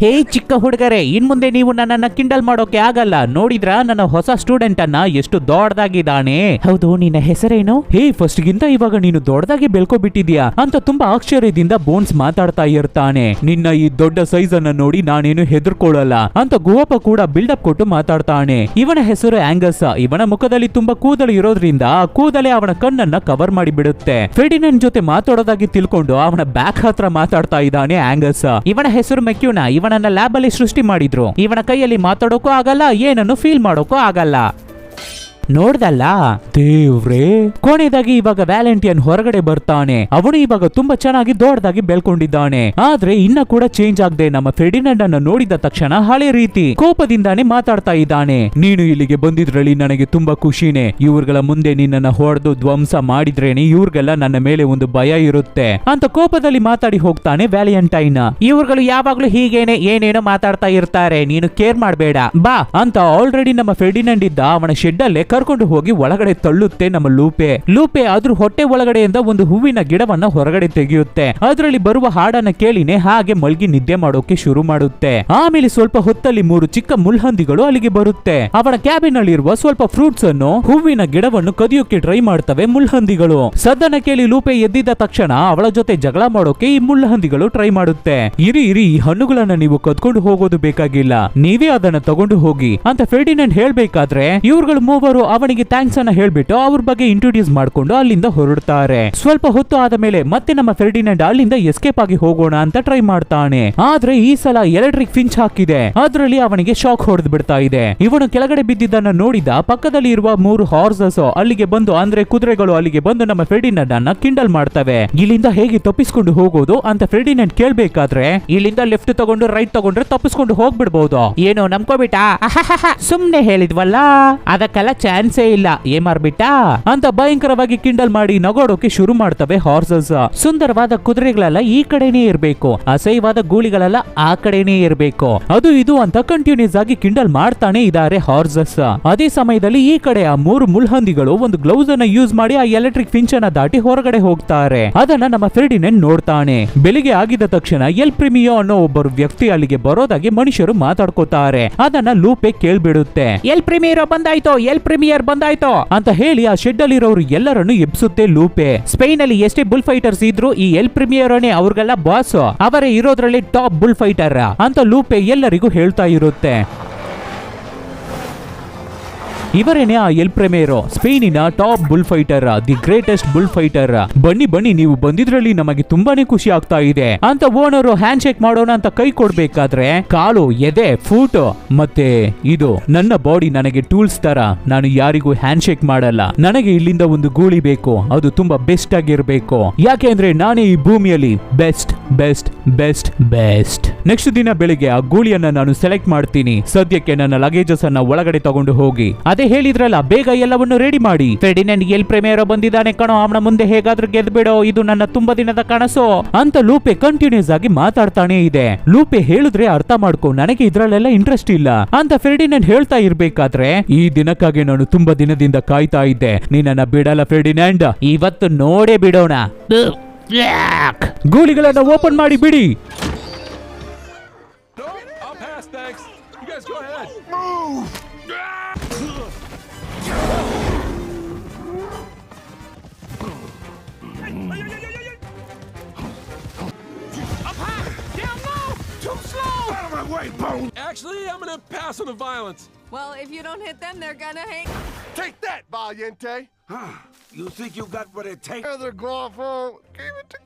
ಹೇ ಚಿಕ್ಕ ಹುಡುಗರೇ, ಇನ್ ಮುಂದೆ ನೀವು ನನ್ನನ್ನ ಕಿಂಡಲ್ ಮಾಡೋಕೆ ಆಗಲ್ಲ. ನೋಡಿದ್ರ ನನ್ನ ಹೊಸ ಸ್ಟೂಡೆಂಟ್ ಅನ್ನ ಎಷ್ಟು ದೊಡ್ಡದಾಗಿದ್ದಾನೆ. ಹೌದು, ನಿನ್ನ ಹೆಸರೇನು? ಹೇ, ಫಸ್ಟ್ ಗಿಂತ ಇವಾಗ ನೀನು ದೊಡ್ಡದಾಗಿ ಬೆಳ್ಕೊಬಿಟ್ಟಿದ್ಯಾ ಅಂತ ತುಂಬಾ ಆಶ್ಚರ್ಯದಿಂದ ಬೋನ್ಸ್ ಮಾತಾಡ್ತಾ ಇರ್ತಾನೆ. ನಿನ್ನ ಈ ದೊಡ್ಡ ಸೈಜ್ ಅನ್ನ ನೋಡಿ ನಾನೇನು ಹೆದರ್ಕೊಳ್ಳಲ್ಲ ಅಂತ ಗೋಪ ಕೂಡ ಬಿಲ್ಡಪ್ ಕೊಟ್ಟು ಮಾತಾಡ್ತಾನೆ. ಇವನ ಹೆಸರು ಆಂಗಸ್. ಇವನ ಮುಖದಲ್ಲಿ ತುಂಬಾ ಕೂದಲು ಇರೋದ್ರಿಂದ ಆ ಕೂದಲೇ ಅವನ ಕಣ್ಣನ್ನ ಕವರ್ ಮಾಡಿ ಬಿಡುತ್ತೆ. ಫೆರ್ಡಿನೆಂಡ್ ಜೊತೆ ಮಾತಾಡೋದಾಗಿ ತಿಳ್ಕೊಂಡು ಅವನ ಬ್ಯಾಕ್ ಹತ್ರ ಮಾತಾಡ್ತಾ ಇದ್ದಾನೆ ಆಂಗಸ್. ಇವನ ಹೆಸರು ಮೆಕ್ಯೂನ. ಇವನನ್ನ ಲ್ಯಾಬ್ ಅಲ್ಲಿ ಸೃಷ್ಟಿ ಮಾಡಿದ್ರು. ಇವನ ಕೈಯಲ್ಲಿ ಮಾತಾಡೋಕೂ ಆಗಲ್ಲ, ಏನನ್ನು ಫೀಲ್ ಮಾಡೋಕೂ ಆಗಲ್ಲ. ನೋಡ್ದಲ್ಲ ದೇವ್ರೇ. ಕೊನೆಯದಾಗಿ ಇವಾಗ ವ್ಯಾಲೆಂಟಿಯನ್ ಹೊರಗಡೆ ಬರ್ತಾನೆ. ಅವನು ಇವಾಗ ತುಂಬಾ ಚೆನ್ನಾಗಿ ದೊಡ್ಡದಾಗಿ ಬೆಳ್ಕೊಂಡಿದ್ದಾನೆ. ಆದ್ರೆ ಇನ್ನ ಕೂಡ ಚೇಂಜ್ ಆಗದೆ ನಮ್ಮ ಫೆರ್ಡಿನೆಂಡ್ ಅನ್ನ ನೋಡಿದ ತಕ್ಷಣ ಹಳೆ ರೀತಿ ಕೋಪದಿಂದಾನೇ ಮಾತಾಡ್ತಾ ಇದ್ದಾನೆ. ನೀನು ಇಲ್ಲಿಗೆ ಬಂದಿದ್ರಲ್ಲಿ ನನಗೆ ತುಂಬಾ ಖುಷಿನೇ. ಇವ್ರಗಳ ಮುಂದೆ ನಿನ್ನನ್ನ ಹೊಡೆದು ಧ್ವಂಸ ಮಾಡಿದ್ರೇನೆ ಇವ್ರಿಗೆಲ್ಲ ನನ್ನ ಮೇಲೆ ಒಂದು ಭಯ ಇರುತ್ತೆ ಅಂತ ಕೋಪದಲ್ಲಿ ಮಾತಾಡಿ ಹೋಗ್ತಾನೆ ವ್ಯಾಲೆಂಟೈನ್. ಇವ್ರುಗಳು ಯಾವಾಗ್ಲೂ ಹೀಗೇನೆ ಏನೇನೋ ಮಾತಾಡ್ತಾ ಇರ್ತಾರೆ, ನೀನು ಕೇರ್ ಮಾಡಬೇಡ ಬಾ ಅಂತ ಆಲ್ರೆಡಿ ನಮ್ಮ ಫೆರ್ಡಿನೆಂಡ್ ಇದ್ದ ಅವನ ಶೆಡ್ ಅಲ್ಲೇ ಕರ್ಕೊಂಡು ಹೋಗಿ ಒಳಗಡೆ ತಳ್ಳುತ್ತೆ ನಮ್ಮ ಲೂಪೆ. ಲೂಪೆ ಅದ್ರ ಹೊಟ್ಟೆ ಒಳಗಡೆಯಿಂದ ಒಂದು ಹೂವಿನ ಗಿಡವನ್ನ ಹೊರಗಡೆ ತೆಗೆಯುತ್ತೆ. ಅದರಲ್ಲಿ ಬರುವ ಹಾಡನ್ನ ಕೇಳಿನೇ ಹಾಗೆ ಮಲ್ಗಿ ನಿದ್ದೆ ಮಾಡೋಕೆ ಶುರು ಮಾಡುತ್ತೆ. ಆಮೇಲೆ ಸ್ವಲ್ಪ ಹೊತ್ತಲ್ಲಿ 3 ಚಿಕ್ಕ ಮುಲ್ಹಂದಿಗಳು ಅಲ್ಲಿಗೆ ಬರುತ್ತೆ. ಅವನ ಕ್ಯಾಬಿನ್ ಅಲ್ಲಿ ಇರುವ ಸ್ವಲ್ಪ ಫ್ರೂಟ್ಸ್ ಅನ್ನು ಹೂವಿನ ಗಿಡವನ್ನು ಕದಿಯೋಕೆ ಟ್ರೈ ಮಾಡ್ತವೆ ಮುಲ್ಹಂದಿಗಳು. ಸದ್ದನ್ನ ಕೇಳಿ ಲೂಪೆ ಎದ್ದಿದ್ದ ತಕ್ಷಣ ಅವಳ ಜೊತೆ ಜಗಳ ಮಾಡೋಕೆ ಈ ಮುಲ್ಹಂದಿಗಳು ಟ್ರೈ ಮಾಡುತ್ತೆ. ಇರಿ ಈ ಹಣ್ಣುಗಳನ್ನ ನೀವು ಕದ್ಕೊಂಡು ಹೋಗೋದು ಬೇಕಾಗಿಲ್ಲ, ನೀವೇ ಅದನ್ನ ತಗೊಂಡು ಹೋಗಿ ಅಂತ ಫೆರ್ಡಿನೆಂಡ್ ಹೇಳ್ಬೇಕಾದ್ರೆ ಇವ್ರುಗಳು ಮೂವರು ಅವನಿಗೆ ಥ್ಯಾಂಕ್ಸ್ ಅನ್ನ ಹೇಳ್ಬಿಟ್ಟು ಅವ್ರ ಬಗ್ಗೆ ಇಂಟ್ರೊಡ್ಯೂಸ್ ಮಾಡ್ಕೊಂಡು ಅಲ್ಲಿಂದ ಹೊರಡ್ತಾರೆ. ಸ್ವಲ್ಪ ಹೊತ್ತು ಆದ ಮೇಲೆ ಮತ್ತೆ ನಮ್ಮ ಫೆರ್ಡಿನೆಂಡ್ ಅಲ್ಲಿಂದ ಎಸ್ಕೇಪ್ ಆಗಿ ಹೋಗೋಣ ಅಂತ ಟ್ರೈ ಮಾಡ್ತಾನೆ. ಆದ್ರೆ ಈ ಸಲ ಎಲೆಕ್ಟ್ರಿಕ್ ಫಿಂಚ್ ಹಾಕಿದೆ. ಅದರಲ್ಲಿ ಅವನಿಗೆ ಶಾಕ್ ಹೊಡೆದು ಬಿಡ್ತಾ ಇದೆ. ಇವನು ಕೆಳಗಡೆ ಬಿದ್ದಿದ್ದನ್ನ ನೋಡಿದ ಪಕ್ಕದಲ್ಲಿ ಇರುವ 3 ಹಾರ್ಸಸ್ ಅಲ್ಲಿಗೆ ಬಂದು, ಅಂದ್ರೆ ಕುದುರೆಗಳು ಅಲ್ಲಿಗೆ ಬಂದು ನಮ್ಮ ಫೆರ್ಡಿನೆಂಡ್ ಅನ್ನ ಕಿಂಡಲ್ ಮಾಡ್ತವೆ. ಇಲ್ಲಿಂದ ಹೇಗೆ ತಪ್ಪಿಸ್ಕೊಂಡು ಹೋಗೋದು ಅಂತ ಫೆರ್ಡಿನೆಂಡ್ ಕೇಳ್ಬೇಕಾದ್ರೆ ಇಲ್ಲಿಂದ ಲೆಫ್ಟ್ ತಗೊಂಡು ರೈಟ್ ತಗೊಂಡ್ರೆ ತಪ್ಪಿಸ್ಕೊಂಡು ಹೋಗ್ಬಿಡ್ಬಹುದು. ಏನೋ ನಂಬ್ಕೋಬಿಟ್ಟ, ಸುಮ್ನೆ ಹೇಳಿದ್ವಲ್ಲ, ಅದಕ್ಕೆಲ್ಲ ಚಾನ್ಸೇ ಇಲ್ಲ, ಏಮಾರ್ಬಿಟ್ಟ ಅಂತ ಭಯಂಕರವಾಗಿ ಕಿಂಡಲ್ ಮಾಡಿ ನಗೋಡೋಕೆ ಶುರು ಮಾಡ್ತವೆ ಹಾರ್ಸಸ್. ಸುಂದರವಾದ ಕುದುರೆಗಳೆಲ್ಲ ಈ ಕಡೆನೇ ಇರ್ಬೇಕು, ಅಸಹ್ಯವಾದ ಗೂಳಿಗಳೆಲ್ಲ ಆ ಕಡೆನೇ ಇರ್ಬೇಕು, ಅದು ಇದು ಅಂತ ಕಂಟಿನ್ಯೂಸ್ ಆಗಿ ಕಿಂಡಲ್ ಮಾಡ್ತಾನೆ ಇದಾರೆ ಹಾರ್ಸಸ್. ಅದೇ ಸಮಯದಲ್ಲಿ ಈ ಕಡೆ ಆ 3 ಮುಲ್ಹಂದಿಗಳು ಒಂದು ಗ್ಲೌಸ್ ಅನ್ನ ಯೂಸ್ ಮಾಡಿ ಆ ಎಲೆಕ್ಟ್ರಿಕ್ ಫಿಂಚ್ ಅನ್ನ ದಾಟಿ ಹೊರಗಡೆ ಹೋಗ್ತಾರೆ. ಅದನ್ನ ನಮ್ಮ ಫೆರ್ಡಿನೆಂಡ್ ನೋಡ್ತಾನೆ. ಬೆಳಿಗ್ಗೆ ಆಗಿದ ತಕ್ಷಣ ಎಲ್ ಪ್ರಿಮಿಯೋ ಅನ್ನೋ ಒಬ್ಬರು ವ್ಯಕ್ತಿ ಅಲ್ಲಿಗೆ ಬರೋದಾಗಿ ಮನುಷ್ಯರು ಮಾತಾಡ್ಕೋತಾರೆ. ಅದನ್ನ ಲೂಪೆ ಕೇಳ್ಬಿಡುತ್ತೆ. ಎಲ್ ಪ್ರಿಮಿಯರ್ ಬಂದಾಯ್ತೋ, ಎಲ್ ಪ್ರೀಮಿಯರ್ ಬಂದಾಯ್ತೋ ಅಂತ ಹೇಳಿ ಆ ಶೆಡ್ ಅಲ್ಲಿರೋರು ಎಲ್ಲರನ್ನು ಎಬ್ಸುತ್ತೆ ಲೂಪೆ. ಸ್ಪೇನ್ ಅಲ್ಲಿ ಎಷ್ಟೇ ಬುಲ್ ಫೈಟರ್ಸ್ ಇದ್ರು ಈ ಎಲ್ ಪ್ರೀಮಿಯರ್ ಅವ್ರಿಗೆಲ್ಲ ಬಾಸ್, ಅವರೇ ಇರೋದ್ರಲ್ಲಿ ಟಾಪ್ ಬುಲ್ ಫೈಟರ್ ಅಂತ ಲೂಪೆ ಎಲ್ಲರಿಗೂ ಹೇಳ್ತಾ ಇರುತ್ತೆ. ಇವರೇನೆ ಆ ಎಲ್ ಪ್ರೆಮೇರೋ, ಸ್ಪೇನಿನ top bull fighter, the greatest bull fighter. ಬನ್ನಿ ನೀವು ಬಂದಿದ್ರಲ್ಲಿ ನಮಗೆ ತುಂಬಾನೇ ಖುಷಿ ಆಗ್ತಾ ಇದೆ ಅಂತ ಓನರು ಹ್ಯಾಂಡ್ ಶೇಕ್ ಮಾಡೋಣ ಅಂತ ಕೈ ಕೊಡ್ಬೇಕಾದ್ರೆ ಕಾಲು, ಎದೆ, ಫೂಟ್ ಮತ್ತೆ ಇದು ನನ್ನ ಬಾಡಿ ನನಗೆ ಟೂಲ್ಸ್ ತರ. ನಾನು ಯಾರಿಗೂ ಹ್ಯಾಂಡ್ ಶೇಕ್ ಮಾಡಲ್ಲ. ನನಗೆ ಇಲ್ಲಿಂದ ಒಂದು ಗೂಳಿ ಬೇಕು, ಅದು ತುಂಬಾ ಬೆಸ್ಟ್ ಆಗಿರ್ಬೇಕು. ಯಾಕೆ ಅಂದ್ರೆ ನಾನೇ ಈ ಭೂಮಿಯಲ್ಲಿ best best best best. Next ದಿನ ಬೆಳಿಗ್ಗೆ ಆ ಗೂಳಿಯನ್ನ ನಾನು ಸೆಲೆಕ್ಟ್ ಮಾಡ್ತೀನಿ. ಸದ್ಯಕ್ಕೆ ನನ್ನ ಲಗೇಜಸ್ ಅನ್ನ ಒಳಗಡೆ ತಗೊಂಡು ಹೋಗಿ. ಅದೇ ಹೇಳಿದ್ರಲ್ಲ, ಬೇಗ ಎಲ್ಲವನ್ನು ರೆಡಿ ಮಾಡಿ. ಫೆರ್ಡಿನೆಂಡ್ ಎಲ್ ಪ್ರೆಮೇರೋ ಬಂದಿದ್ದಾನೆ ಕಣೋ, ಅವನ ಮುಂದೆ ಹೇಗಾದ್ರೂ ಗೆದ್ಬಿಡೋ, ಇದು ನನ್ನ ತುಂಬಾ ದಿನದ ಕನಸು ಅಂತ ಲೂಪೆ ಕಂಟಿನ್ಯೂಸ್ ಆಗಿ ಮಾತಾಡ್ತಾನೆ ಇದೆ. ಲೂಪೆ ಹೇಳಿದ್ರೆ ಅರ್ಥ ಮಾಡ್ಕೊ, ನನಗೆ ಇದ್ರಲ್ಲೆಲ್ಲ ಇಂಟ್ರೆಸ್ಟ್ ಇಲ್ಲ ಅಂತ ಫೆರ್ಡಿನೆಂಡ್ ಹೇಳ್ತಾ ಇರ್ಬೇಕಾದ್ರೆ, ಈ ದಿನಕ್ಕಾಗಿ ನಾನು ತುಂಬಾ ದಿನದಿಂದ ಕಾಯ್ತಾ ಇದ್ದೆ, ನೀನನ್ನ ಬಿಡಲ್ಲ ಫೆರ್ಡಿನೆಂಡ್, ಇವತ್ತು ನೋಡೇ ಬಿಡೋಣ. ಗೂಳಿಗಳನ್ನ ಓಪನ್ ಮಾಡಿ ಬಿಡಿ. Actually, I'm gonna pass on the violence. Well, if you don't hit them, they're gonna hate. Take that, Valiente! You think you got what it takes? Other Guapo, give it to...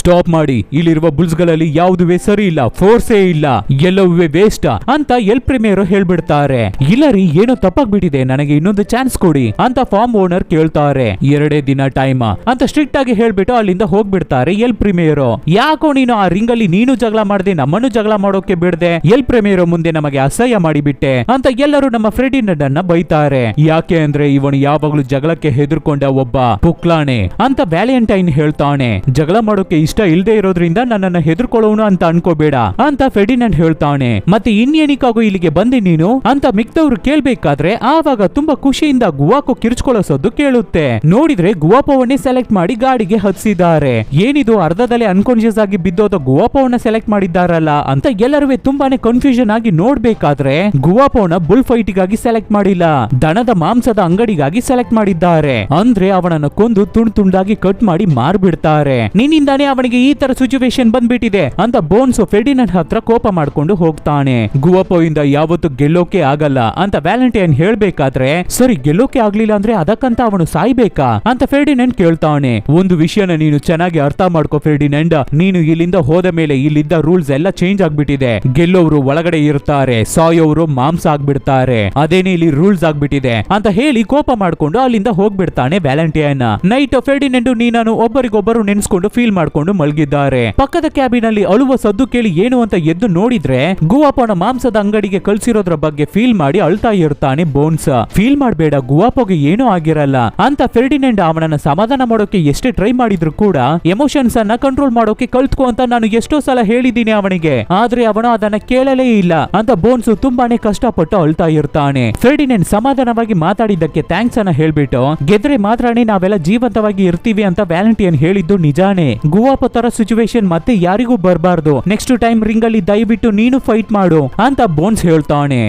stop ಮಾಡಿ, ಇಲ್ಲಿರುವ Bulls ಗಳಲ್ಲಿ ಯಾವುದುವೇ ಸರಿ ಇಲ್ಲ, ಫೋರ್ಸೇ ಇಲ್ಲ, ಎಲ್ಲವೂ waste ಅಂತ L ಪ್ರೆಮೇರೋ ಹೇಳ್ಬಿಡ್ತಾರೆ. ಇಲ್ಲ ರೀ, ಏನೋ ತಪ್ಪಾಗ್ಬಿಟ್ಟಿದೆ, ನನಗೆ ಇನ್ನೊಂದು ಚಾನ್ಸ್ ಕೊಡಿ ಅಂತ ಫಾರ್ಮ್ ಓನರ್ ಕೇಳ್ತಾರೆ. 2 ದಿನ ಟೈಮ್ ಅಂತ ಸ್ಟ್ರಿಕ್ಟ್ ಆಗಿ ಹೇಳ್ಬಿಟ್ಟು ಅಲ್ಲಿಂದ ಹೋಗ್ಬಿಡ್ತಾರೆ ಎಲ್ ಪ್ರೆಮೇರೋ. ಯಾಕೋ ನೀನು ಆ ರಿಂಗ್ ಅಲ್ಲಿ ನೀನು ಜಗಳ ಮಾಡದೆ ನಮ್ಮನ್ನು ಜಗಳ ಮಾಡೋಕೆ ಬಿಡದೆ ಎಲ್ ಪ್ರೆಮೇರೋ ಮುಂದೆ ನಮಗೆ ಅಸಹ್ಯ ಮಾಡಿಬಿಟ್ಟೆ ಅಂತ ಎಲ್ಲರೂ ನಮ್ಮ ಫೆರ್ಡಿನೆಂಡ್ ಅನ್ನ ಬೈತಾರೆ. ಯಾಕೆ ಅಂದ್ರೆ ಇವನು ಯಾವಾಗ್ಲೂ ಜಗಳಕ್ಕೆ ಹೆದರ್ಕೊಂಡ ಒಬ್ಬ ಪುಕ್ಲಾಣೆ ಅಂತ ವ್ಯಾಲೆಂಟೈನ್ ಹೇಳ್ತಾನೆ. ಜಗಳ ಮಾಡೋಕೆ ಇಷ್ಟ ಇಲ್ಲದೆ ಇರೋದ್ರಿಂದ ನನ್ನನ್ನ ಹೆದರ್ಕೊಳ್ಳೋನು ಅಂತ ಅನ್ಕೋಬೇಡ ಅಂತ ಫೆರ್ಡಿನೆಂಡ್ ಹೇಳ್ತಾನೆ. ಮತ್ತೆ ಇನ್ನೇನಿಕಾಗೂ ಇಲ್ಲಿಗೆ ಬಂದೆ ನೀನು ಅಂತ ಮಿಕ್ದವ್ರು ಕೇಳ್ಬೇಕಾದ್ರೆ ಆವಾಗ ತುಂಬಾ ಖುಷಿಯಿಂದ ಗುವಾಕೋ ಕಿರ್ಚ್ಕೊಳ್ಳೋ ಸದ್ದು ಕೇಳುತ್ತೆ. ನೋಡಿದ್ರೆ ಗುವಾಪೋವನ್ನೇ ಸೆಲೆಕ್ಟ್ ಮಾಡಿ ಗಾಡಿಗೆ ಹತ್ಸಿದ್ದಾರೆ. ಏನಿದು ಅರ್ಧದಲ್ಲೇ ಅನ್ಕಾನ್ಶಿಯಸ್ ಆಗಿ ಬಿದ್ದೋದ ಗುವಾಪೋವನ್ನ ಸೆಲೆಕ್ಟ್ ಮಾಡಿದ್ದಾರಲ್ಲ ಅಂತ ಎಲ್ಲರೂ ತುಂಬಾನೇ ಕನ್ಫ್ಯೂಷನ್ ಆಗಿ ನೋಡ್ಬೇಕಾದ್ರೆ ಗುವಾಪೋನ ಬುಲ್ ಫೈಟಿಗಾಗಿ ಸೆಲೆಕ್ಟ್ ಮಾಡಿಲ್ಲ, ದನದ ಮಾಂಸದ ಅಂಗಡಿಗಾಗಿ ಸೆಲೆಕ್ಟ್ ಮಾಡಿದ್ದಾರೆ. ಅಂದ್ರೆ ಅವನನ್ನ ಕೊಂದು ತುಂಡ್ ತುಂಡಾಗಿ ಕಟ್ ಮಾಡಿ ಮಾರ್ಬಿಡ್ತಾರೆ. ನಿನ್ನಿಂದಾನೇ ಅವನಿಗೆ ಈ ತರ ಸಿಚುವೇಶನ್ ಬಂದ್ಬಿಟ್ಟಿದೆ ಅಂತ ಬೋನ್ಸ್ ಫೆರ್ಡಿನೆಂಡ್ ಹತ್ರ ಕೋಪ ಮಾಡ್ಕೊಂಡು ಹೋಗ್ತಾನೆ. ಗುವಾಪೋ ಇಂದ ಯಾವತ್ತು ಗೆಲ್ಲೋಕೆ ಆಗಲ್ಲ ಅಂತ ವ್ಯಾಲೆಂಟೈನ್ ಹೇಳ್ಬೇಕಾದ್ರೆ, ಸರಿ ಗೆಲ್ಲೋಕೆ ಆಗ್ಲಿಲ್ಲ ಅಂದ್ರೆ ಅದಕ್ಕಂತ ಅವನು ಸಾಯ್ಬೇಕಾ ಅಂತ ಫೆರ್ಡಿನೆಂಡ್ ಕೇಳ್ತಾನೆ. ಒಂದು ವಿಷಯನ ನೀನು ಚೆನ್ನಾಗಿ ಅರ್ಥ ಮಾಡ್ಕೋ ಫೆರ್ಡಿನೆಂಡ್, ನೀನು ಇಲ್ಲಿಂದ ಹೋದ ಮೇಲೆ ಇಲ್ಲಿದ್ದ ರೂಲ್ಸ್ ಎಲ್ಲ ಚೇಂಜ್ ಆಗ್ಬಿಟ್ಟಿದೆ. ಗೆಲ್ಲೋರು ಒಳಗಡೆ ಇರ್ತಾರೆ, ಸಾಯೋರು ಮಾಂಸ ಆಗ್ಬಿಡ್ತಾರೆ, ಅದೇನೇ ಇಲ್ಲಿ ರೂಲ್ಸ್ ಆಗ್ಬಿಟ್ಟಿದೆ ಅಂತ ಹೇಳಿ ಕೋಪ ಮಾಡ್ಕೊಂಡು ಅಲ್ಲಿಂದ ಹೋಗ್ಬಿಡ್ತಾನೆ ವ್ಯಾಲೆಂಟೈನ್. ನೈಟ್ ಫೆರ್ಡಿನೆಂಡ್ ನೀನು ಒಬ್ಬರಿಗೊಬ್ಬರು ನೆನ್ಸ್ಕೊಂಡು ಫೀಲ್ ಮಾಡ್ಕೊಂಡು ಮಲಗಿದ್ದಾರೆ. ಪಕ್ಕದ ಕ್ಯಾಬಿನ್ ಅಲ್ಲಿ ಅಳುವ ಸದ್ದು ಕೇಳಿ ಏನು ಅಂತ ಎದ್ದು ನೋಡಿದ್ರೆ ಗುವಾಪೋನ ಮಾಂಸದ ಅಂಗಡಿಗೆ ಕಳ್ಸಿರೋದ್ರ ಬಗ್ಗೆ ಫೀಲ್ ಮಾಡಿ ಅಳ್ತಾ ಇರ್ತಾನೆ ಬೋನ್ಸ್. ಫೀಲ್ ಮಾಡ್ಬೇಡ, ಗುವಾಪೋಗೆ ಏನೂ ಆಗಿರಲ್ಲ ಅಂತ ಫೆರ್ಡಿನೆಂಡ್ ಅವನನ್ನ ಸಮಾಧಾನ ಮಾಡೋಕೆ ಎಷ್ಟೇ ಟ್ರೈ ಮಾಡಿದ್ರು ಕೂಡ ಎಮೋಷನ್ಸ್ ಅನ್ನ ಕಂಟ್ರೋಲ್ ಮಾಡೋಕೆ ಕಲ್ತ್ಕೋ ಅಂತ ನಾನು ಎಷ್ಟೋ ಸಲ ಹೇಳಿದ್ದೀನಿ ಅವನಿಗೆ, ಆದ್ರೆ ಅವನು ಅದನ್ನ ಕೇಳಲೇ ಇಲ್ಲ ಅಂತ ಬೋನ್ಸ್ ತುಂಬಾನೇ ಕಷ್ಟಪಟ್ಟು ಅಳ್ತಾ ಇರ್ತಾನೆ. ಫೆರ್ಡಿನೆಂಡ್ ಸಮಾಧಾನವಾಗಿ ಮಾತಾಡಿದ್ದಕ್ಕೆ ಥ್ಯಾಂಕ್ಸ್ ಅನ್ನ ಹೇಳ್ಬಿಟ್ಟು, ಗೆದ್ರೆ ಮಾತ್ರನೇ ನಾವೆಲ್ಲ ಜೀವಂತವಾಗಿ ಇರ್ತೀವಿ ಅಂತ ವ್ಯಾಲೆಂಟೈನ್ ಹೇಳಿದ್ದು ನಿಜಾನೇ. ಗುವಾಪೋ ತರ ಸಿಚುವೇಶನ್ ಮತ್ತೆ ಯಾರಿಗೂ ಬರಬಾರ್ದು, ನೆಕ್ಸ್ಟ್ ಟೈಮ್ ರಿಂಗ್ ಅಲ್ಲಿ ದಯವಿಟ್ಟು ನೀನು ಫೈಟ್ ಮಾಡು ಅಂತ ಬೋನ್ಸ್ ಹೇಳ್ತಾನೆ.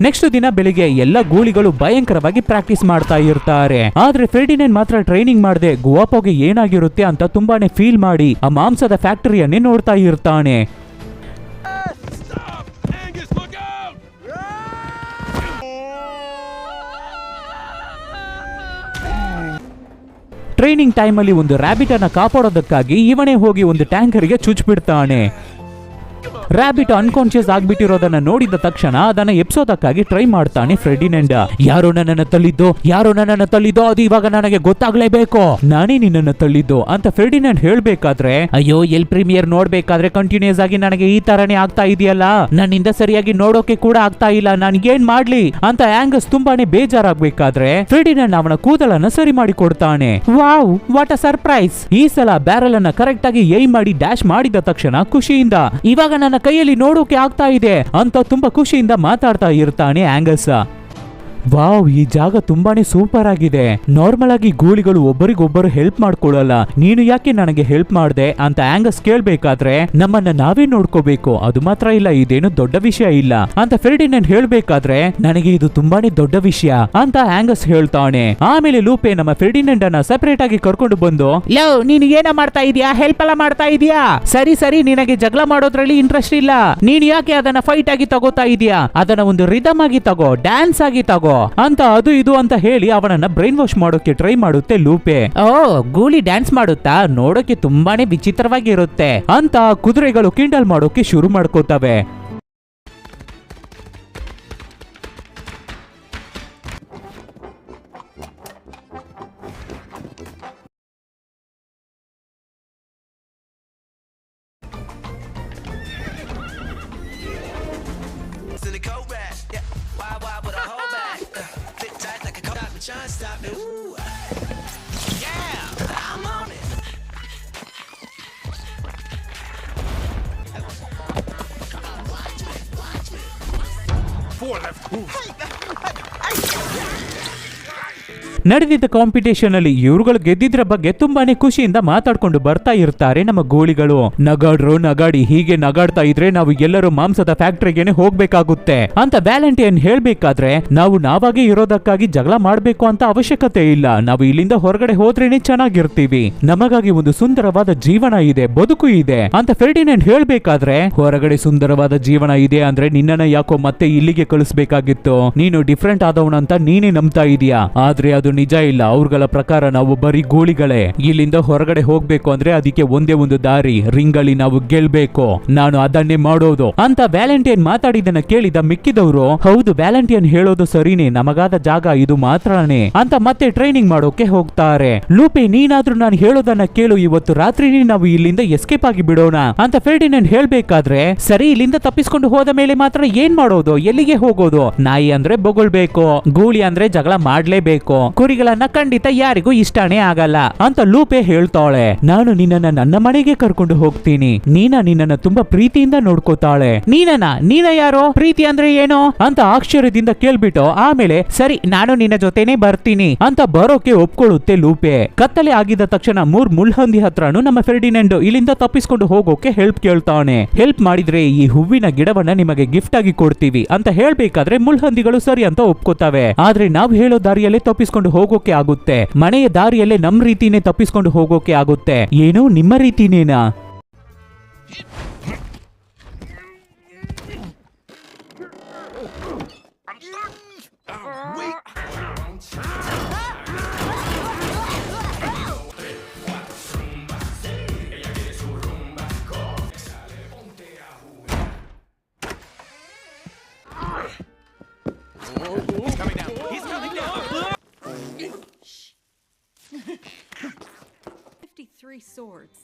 ನೆಕ್ಸ್ಟ್ ದಿನ ಬೆಳಿಗ್ಗೆ ಎಲ್ಲ ಗೂಳಿಗಳು ಭಯಂಕರವಾಗಿ ಪ್ರಾಕ್ಟೀಸ್ ಮಾಡ್ತಾ ಇರ್ತಾರೆ. ಆದ್ರೆ ಫೆರ್ಡಿನೆಂಡ್ ಮಾತ್ರ ಟ್ರೈನಿಂಗ್ ಮಾಡದೆ ಗುವಾಪೋಗೆ ಏನಾಗಿರುತ್ತೆ ಅಂತ ತುಂಬಾನೇ ಫೀಲ್ ಮಾಡಿ ಆ ಮಾಂಸದ ಫ್ಯಾಕ್ಟರಿಯನ್ನೇ ನೋಡ್ತಾ ಇರ್ತಾನೆ. ಟ್ರೈನಿಂಗ್ ಟೈಮ್ ಅಲ್ಲಿ ಒಂದು ರ್ಯಾಬಿಟ್ ಅನ್ನ ಕಾಪಾಡೋದಕ್ಕಾಗಿ ಇವನೇ ಹೋಗಿ ಒಂದು ಟ್ಯಾಂಕರ್ಗೆ ಚುಚ್ಚಿಬಿಡ್ತಾನೆ. ರ್ಯಾಬಿಟ್ ಅನ್ಕಾನ್ಶಿಯಸ್ ಆಗ್ಬಿಟ್ಟಿರೋದನ್ನ ನೋಡಿದ ತಕ್ಷಣ ಅದನ್ನ ಎಪ್ಸೋದಕ್ಕಾಗಿ ಟ್ರೈ ಮಾಡ್ತಾನೆ ಫೆರ್ಡಿನೆಂಡ್. ಯಾರೋ ನನ್ನನ್ನು ತಳ್ಳಿದ್ದೋ ಅದು ಇವಾಗ ನನಗೆ ಗೊತ್ತಾಗ್ಲೇಬೇಕು, ನಾನೇ ನಿನ್ನನ್ನು ತಳ್ಳಿದ್ದು ಅಂತ ಫೆರ್ಡಿನೆಂಡ್ ಹೇಳ್ಬೇಕಾದ್ರೆ, ಅಯ್ಯೋ ಎಲ್ ಪ್ರೀಮಿಯರ್ ನೋಡ್ಬೇಕಾದ್ರೆ ಕಂಟಿನ್ಯೂಸ್ ಆಗಿ ನನಗೆ ಈ ತರನೇ ಆಗ್ತಾ ಇದೆಯಲ್ಲ, ನನ್ನಿಂದ ಸರಿಯಾಗಿ ನೋಡೋಕೆ ಕೂಡ ಆಗ್ತಾ ಇಲ್ಲ, ನಾನಿಗೇನ್ ಮಾಡ್ಲಿ ಅಂತ ಆಂಗಸ್ ತುಂಬಾನೇ ಬೇಜಾರಾಗ್ಬೇಕಾದ್ರೆ ಫೆರ್ಡಿನೆಂಡ್ ಅವನ ಕೂದಲನ್ನ ಸರಿ ಮಾಡಿ ಕೊಡ್ತಾನೆ. Wow, what a surprise. ಈ ಸಲ ಬ್ಯಾರಲ್ ಅನ್ನ ಕರೆಕ್ಟ್ ಆಗಿ ಏಮ್ ಮಾಡಿ ಡ್ಯಾಶ್ ಮಾಡಿದ ತಕ್ಷಣ ಖುಷಿಯಿಂದ ಇವಾಗ ನನ್ನ ಕೈಯಲ್ಲಿ ನೋಡೋಕೆ ಆಗ್ತಾ ಇದೆ ಅಂತ ತುಂಬಾ ಖುಷಿಯಿಂದ ಮಾತಾಡ್ತಾ ಇರ್ತಾನೆ ಆಂಗಸ್. ವಾವ್, ಈ ಜಾಗ ತುಂಬಾನೇ ಸೂಪರ್ ಆಗಿದೆ. ನಾರ್ಮಲ್ ಆಗಿ ಗೂಳಿಗಳು ಒಬ್ಬರಿಗೊಬ್ಬರು ಹೆಲ್ಪ್ ಮಾಡ್ಕೊಳ್ಳಲ್ಲ, ನೀನು ಯಾಕೆ ನನಗೆ ಹೆಲ್ಪ್ ಮಾಡ್ದೆ ಅಂತ ಆಂಗಸ್ ಕೇಳ್ಬೇಕಾದ್ರೆ ನಮ್ಮನ್ನ ನಾವೇ ನೋಡ್ಕೋಬೇಕು, ಅದು ಮಾತ್ರ ಇಲ್ಲ, ಇದೇನು ದೊಡ್ಡ ವಿಷಯ ಇಲ್ಲ ಅಂತ ಫೆರ್ಡಿನೆಂಡ್ ಹೇಳ್ಬೇಕಾದ್ರೆ ನನಗೆ ಇದು ತುಂಬಾನೇ ದೊಡ್ಡ ವಿಷಯ ಅಂತ ಆಂಗಸ್ ಹೇಳ್ತಾನೆ. ಆಮೇಲೆ ಲೂಪೆ ನಮ್ಮ ಫೆರ್ಡಿನೆಂಡ್ ಅನ್ನ ಸೆಪರೇಟ್ ಆಗಿ ಕರ್ಕೊಂಡು ಬಂದು, ಲವ್ ನೀನು ಏನ ಮಾಡ್ತಾ ಇದೀಯಾ, ಹೆಲ್ಪ್ ಎಲ್ಲ ಮಾಡ್ತಾ ಇದೀಯಾ, ಸರಿ ಸರಿ ನಿನಗೆ ಜಗಳ ಮಾಡೋದ್ರಲ್ಲಿ ಇಂಟ್ರೆಸ್ಟ್ ಇಲ್ಲ, ನೀನ್ ಯಾಕೆ ಅದನ್ನ ಫೈಟ್ ಆಗಿ ತಗೋತಾ ಇದೀಯಾ, ಅದನ್ನ ಒಂದು ರಿದಮ್ ಆಗಿ ತಗೋ, ಡ್ಯಾನ್ಸ್ ಆಗಿ ತಗೋ ಅಂತ ಅದು ಇದು ಅಂತ ಹೇಳಿ ಅವನನ್ನ ಬ್ರೈನ್ ವಾಶ್ ಮಾಡೋಕೆ ಟ್ರೈ ಮಾಡುತ್ತೆ ಲೂಪೆ. ಓ, ಗೂಳಿ ಡ್ಯಾನ್ಸ್ ಮಾಡುತ್ತಾ, ನೋಡೋಕೆ ತುಂಬಾನೇ ವಿಚಿತ್ರವಾಗಿರುತ್ತೆ ಅಂತ ಕುದುರೆಗಳು ಕಿಂಡಲ್ ಮಾಡೋಕೆ ಶುರು ಮಾಡ್ಕೋತವೆ. In the coat rack, yeah. Wild with a whole bag. Fit tight like a coat. Trying to stop me. Ooh. Yeah, I'm on it. Four left. ನಡೆದಿದ್ದ ಕಾಂಪಿಟೇಷನ್ ಅಲ್ಲಿ ಇವ್ರುಗಳು ಗೆದ್ದಿದ್ರ ಬಗ್ಗೆ ತುಂಬಾನೇ ಖುಷಿಯಿಂದ ಮಾತಾಡ್ಕೊಂಡು ಬರ್ತಾ ಇರ್ತಾರೆ ನಮ್ಮ ಗೋಳಿಗಳು. ನಗಾಡ್ರು ನಗಾಡಿ, ಹೀಗೆ ನಗಾಡ್ತಾ ಇದ್ರೆ ನಾವು ಎಲ್ಲರೂ ಮಾಂಸದ ಫ್ಯಾಕ್ಟರಿಗೆನೆ ಹೋಗ್ಬೇಕಾಗುತ್ತೆ ಅಂತ ವ್ಯಾಲೆಂಟೈನ್ ಹೇಳ್ಬೇಕಾದ್ರೆ, ನಾವು ನಾವಾಗೆ ಇರೋದಕ್ಕಾಗಿ ಜಗಳ ಮಾಡ್ಬೇಕು ಅಂತ ಅವಶ್ಯಕತೆ ಇಲ್ಲ, ನಾವು ಇಲ್ಲಿಂದ ಹೊರಗಡೆ ಹೋದ್ರೇನೆ ಚೆನ್ನಾಗಿರ್ತೀವಿ, ನಮಗಾಗಿ ಒಂದು ಸುಂದರವಾದ ಜೀವನ ಇದೆ, ಬದುಕು ಇದೆ ಅಂತ ಫೆರ್ಡಿನೆಂಡ್ ಹೇಳ್ಬೇಕಾದ್ರೆ, ಹೊರಗಡೆ ಸುಂದರವಾದ ಜೀವನ ಇದೆ ಅಂದ್ರೆ ನಿನ್ನನ್ನ ಯಾಕೋ ಮತ್ತೆ ಇಲ್ಲಿಗೆ ಕಳಿಸ್ಬೇಕಾಗಿತ್ತು, ನೀನು ಡಿಫ್ರೆಂಟ್ ಆದವನಂತ ನೀನೇ ನಂಬ್ತಾ ಇದೀಯಾ, ಆದ್ರೆ ಅದು ನಿಜ ಇಲ್ಲ, ಅವ್ರಗಳ ಪ್ರಕಾರ ನಾವು ಬರೀ ಗೂಳಿಗಳೇ, ಇಲ್ಲಿಂದ ಹೊರಗಡೆ ಹೋಗ್ಬೇಕು ಅಂದ್ರೆ ಅದಕ್ಕೆ ಒಂದೇ ಒಂದು ದಾರಿ, ರಿಂಗಲ್ಲಿ ನಾವು ಗೆಲ್ಬೇಕು, ನಾನು ಅದನ್ನೇ ಮಾಡೋದು ಅಂತ ವ್ಯಾಲೆಂಟೈನ್ ಮಾತಾಡಿದನ್ನ ಕೇಳಿದ ಮಿಕ್ಕಿದವರು, ಹೌದು ವ್ಯಾಲೆಂಟೈನ್ ಹೇಳೋದು ಸರಿನೇ, ನಮಗಾದ ಜಾಗ ಇದು ಮಾತ್ರನೇ ಅಂತ ಮತ್ತೆ ಟ್ರೈನಿಂಗ್ ಮಾಡೋಕೆ ಹೋಗ್ತಾರೆ. ಲೂಪೆ ನೀನಾದ್ರೂ ನಾನು ಹೇಳೋದನ್ನ ಕೇಳು, ಇವತ್ತು ರಾತ್ರಿನೇ ನಾವು ಇಲ್ಲಿಂದ ಎಸ್ಕೇಪ್ ಆಗಿ ಬಿಡೋಣ ಅಂತ ಫೆರ್ಡಿನೆಂಡ್ ಹೇಳ್ಬೇಕಾದ್ರೆ, ಸರಿ ಇಲ್ಲಿಂದ ತಪ್ಪಿಸ್ಕೊಂಡು ಹೋದ ಮೇಲೆ ಮಾತ್ರ ಏನ್ ಮಾಡೋದು, ಎಲ್ಲಿಗೆ ಹೋಗೋದು, ನಾಯಿ ಅಂದ್ರೆ ಬೊಗಳ್ಬೇಕು, ಗೂಳಿ ಅಂದ್ರೆ ಜಗಳ ಮಾಡ್ಲೇಬೇಕು, ಕುರಿಗಳನ್ನ ಖಂಡಿತ ಯಾರಿಗೂ ಇಷ್ಟನೇ ಆಗಲ್ಲ ಅಂತ ಲೂಪೆ ಹೇಳ್ತಾಳೆ. ನಾನು ನಿನ್ನನ್ನ ನನ್ನ ಮನೆಗೆ ಕರ್ಕೊಂಡು ಹೋಗ್ತೀನಿ, ನಿನ್ನನ್ನ ತುಂಬಾ ಪ್ರೀತಿಯಿಂದ ನೋಡ್ಕೋತಾಳೆ. ನೀನ ಯಾರೋ, ಪ್ರೀತಿ ಅಂದ್ರೆ ಏನೋ ಅಂತ ಆಶ್ಚರ್ಯದಿಂದ ಕೇಳ್ಬಿಟ್ಟು ಆಮೇಲೆ ಸರಿ ನಾನು ನಿನ್ನ ಜೊತೆನೆ ಬರ್ತೀನಿ ಅಂತ ಬರೋಕೆ ಒಪ್ಕೊಳ್ಳುತ್ತೆ ಲೂಪೆ. ಕತ್ತಲೆ ಆಗಿದ ತಕ್ಷಣ ಮುಳ್ಹಂದಿ ಹತ್ರನು ನಮ್ಮ ಫೆರ್ಡಿನೆಂಡ್ ಇಲ್ಲಿಂದ ತಪ್ಪಿಸ್ಕೊಂಡು ಹೋಗೋಕೆ ಹೆಲ್ಪ್ ಕೇಳ್ತಾನೆ. ಹೆಲ್ಪ್ ಮಾಡಿದ್ರೆ ಈ ಹೂವಿನ ಗಿಡವನ್ನ ನಿಮಗೆ ಗಿಫ್ಟ್ ಆಗಿ ಕೊಡ್ತೀವಿ ಅಂತ ಹೇಳ್ಬೇಕಾದ್ರೆ ಮುಳ್ಹಂದಿಗಳು ಸರಿ ಅಂತ ಒಪ್ಕೋತಾವೆ. ಆದ್ರೆ ನಾವು ಹೇಳೋ ದಾರಿಯಲ್ಲೇ ತಪ್ಪಿಸ್ಕೊಂಡು ಹೋಗೋಕೆ ಆಗುತ್ತೆ, ಮನೆಯ ದಾರಿಯಲ್ಲೇ ನಮ್ ರೀತಿನೇ ತಪ್ಪಿಸ್ಕೊಂಡು ಹೋಗೋಕೆ ಆಗುತ್ತೆ, ಏನು ನಿಮ್ಮ ರೀತಿನೇನಾ? He's coming down. He's coming down. 53 swords.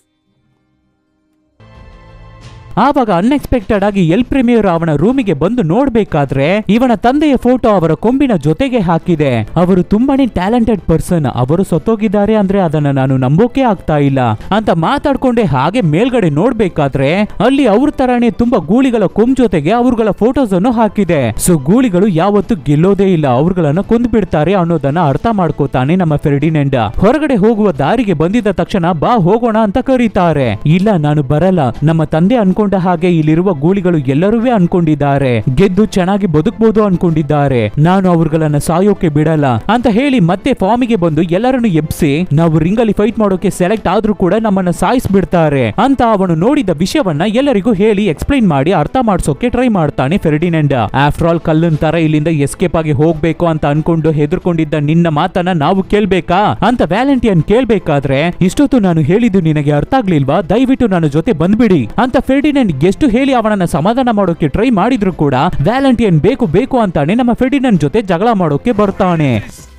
ಆವಾಗ ಅನ್ಎಕ್ಸ್ಪೆಕ್ಟೆಡ್ ಆಗಿ ಎಲ್ ಪ್ರೀಮಿಯರ್ ಅವನ ರೂಮಿಗೆ ಬಂದು ನೋಡ್ಬೇಕಾದ್ರೆ ಇವನ ತಂದೆಯ ಫೋಟೋ ಅವರ ಕೊಂಬಿನ ಜೊತೆಗೆ ಹಾಕಿದೆ. ಅವರು ತುಂಬಾನೇ ಟ್ಯಾಲೆಂಟೆಡ್ ಪರ್ಸನ್, ಅವರು ಸತ್ತೋಗಿದ್ದಾರೆ ಅಂದ್ರೆ ಅದನ್ನ ನಾನು ನಂಬೋಕೆ ಆಗ್ತಾ ಇಲ್ಲ ಅಂತ ಮಾತಾಡ್ಕೊಂಡೆ ಹಾಗೆ ಮೇಲ್ಗಡೆ ನೋಡ್ಬೇಕಾದ್ರೆ ಅಲ್ಲಿ ಅವ್ರ ತರಾನೇ ತುಂಬಾ ಗೂಳಿಗಳ ಕೊಂಬ್ ಜೊತೆಗೆ ಅವ್ರಗಳ ಫೋಟೋಸ್ ಅನ್ನು ಹಾಕಿದೆ. ಸೊ ಗೂಳಿಗಳು ಯಾವತ್ತು ಗೆಲ್ಲೋದೇ ಇಲ್ಲ, ಅವ್ರಗಳನ್ನ ಕೊಂದು ಬಿಡ್ತಾರೆ ಅನ್ನೋದನ್ನ ಅರ್ಥ ಮಾಡ್ಕೋತಾನೆ ನಮ್ಮ ಫೆರ್ಡಿನೆಂಡ್. ಹೊರಗಡೆ ಹೋಗುವ ದಾರಿಗೆ ಬಂದಿದ್ದ ತಕ್ಷಣ ಬಾ ಹೋಗೋಣ ಅಂತ ಕರೀತಾರೆ. ಇಲ್ಲ ನಾನು ಬರಲ್ಲ, ನಮ್ಮ ತಂದೆ ಅನ್ಕೊಂಡ ಹಾಗೆ ಇಲ್ಲಿರುವ ಗೂಳಿಗಳು ಎಲ್ಲರೂ ಅನ್ಕೊಂಡಿದ್ದಾರೆ, ಗೆದ್ದು ಚೆನ್ನಾಗಿ ಬದುಕಬಹುದು ಅನ್ಕೊಂಡಿದ್ದಾರೆ, ನಾನು ಅವ್ರಗಳನ್ನ ಸಾಯೋಕೆ ಬಿಡಲ್ಲ ಅಂತ ಹೇಳಿ ಮತ್ತೆ ಫಾರ್ಮಿಗೆ ಬಂದು ಎಲ್ಲರನ್ನು ಎಬ್ಸಿ, ನಾವು ರಿಂಗಲ್ಲಿ ಫೈಟ್ ಮಾಡೋಕೆ ಸೆಲೆಕ್ಟ್ ಆದ್ರೂ ಕೂಡ ನಮ್ಮನ್ನ ಸಾಯಿಸ್ಬಿಡ್ತಾರೆ ಅಂತ ಅವನು ನೋಡಿದ ವಿಷಯವನ್ನ ಎಲ್ಲರಿಗೂ ಹೇಳಿ ಎಕ್ಸ್ಪ್ಲೈನ್ ಮಾಡಿ ಅರ್ಥ ಮಾಡ್ಸೋಕೆ ಟ್ರೈ ಮಾಡ್ತಾನೆ ಫೆರ್ಡಿನೆಂಡ್. ಆಫ್ಟರ್ ಆಲ್ ಕಲ್ಲನ್ ತರ ಇಲ್ಲಿಂದ ಎಸ್ಕೇಪ್ ಆಗಿ ಹೋಗ್ಬೇಕು ಅಂತ ಅನ್ಕೊಂಡು ಹೆದರ್ಕೊಂಡಿದ್ದ ನಿನ್ನ ಮಾತನ್ನ ನಾವು ಕೇಳ್ಬೇಕಾ ಅಂತ ವ್ಯಾಲೆಂಟೈನ್ ಕೇಳ್ಬೇಕಾದ್ರೆ, ಇಷ್ಟೊತ್ತು ನಾನು ಹೇಳಿದ್ದು ನಿನಗೆ ಅರ್ಥ ಆಗ್ಲಿಲ್ವಾ, ದಯವಿಟ್ಟು ನನ್ನ ಜೊತೆ ಬಂದ್ಬಿಡಿ ಅಂತ ಫೆರ್ಡಿನೆಂಡ್ ಎಷ್ಟು ಹೇಳಿ ಅವನನ್ನ ಸಮಾಧಾನ ಮಾಡೋಕೆ ಟ್ರೈ ಮಾಡಿದ್ರು ಕೂಡ ವ್ಯಾಲೆಂಟೈನ್ ಬೇಕು ಅಂತಾನೆ ನಮ್ಮ ಫೆರ್ಡಿನೆಂಡ್ ಜೊತೆ ಜಗಳ ಮಾಡೋಕೆ ಬರ್ತಾನೆ.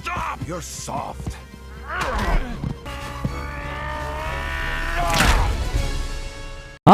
Stop! You're soft.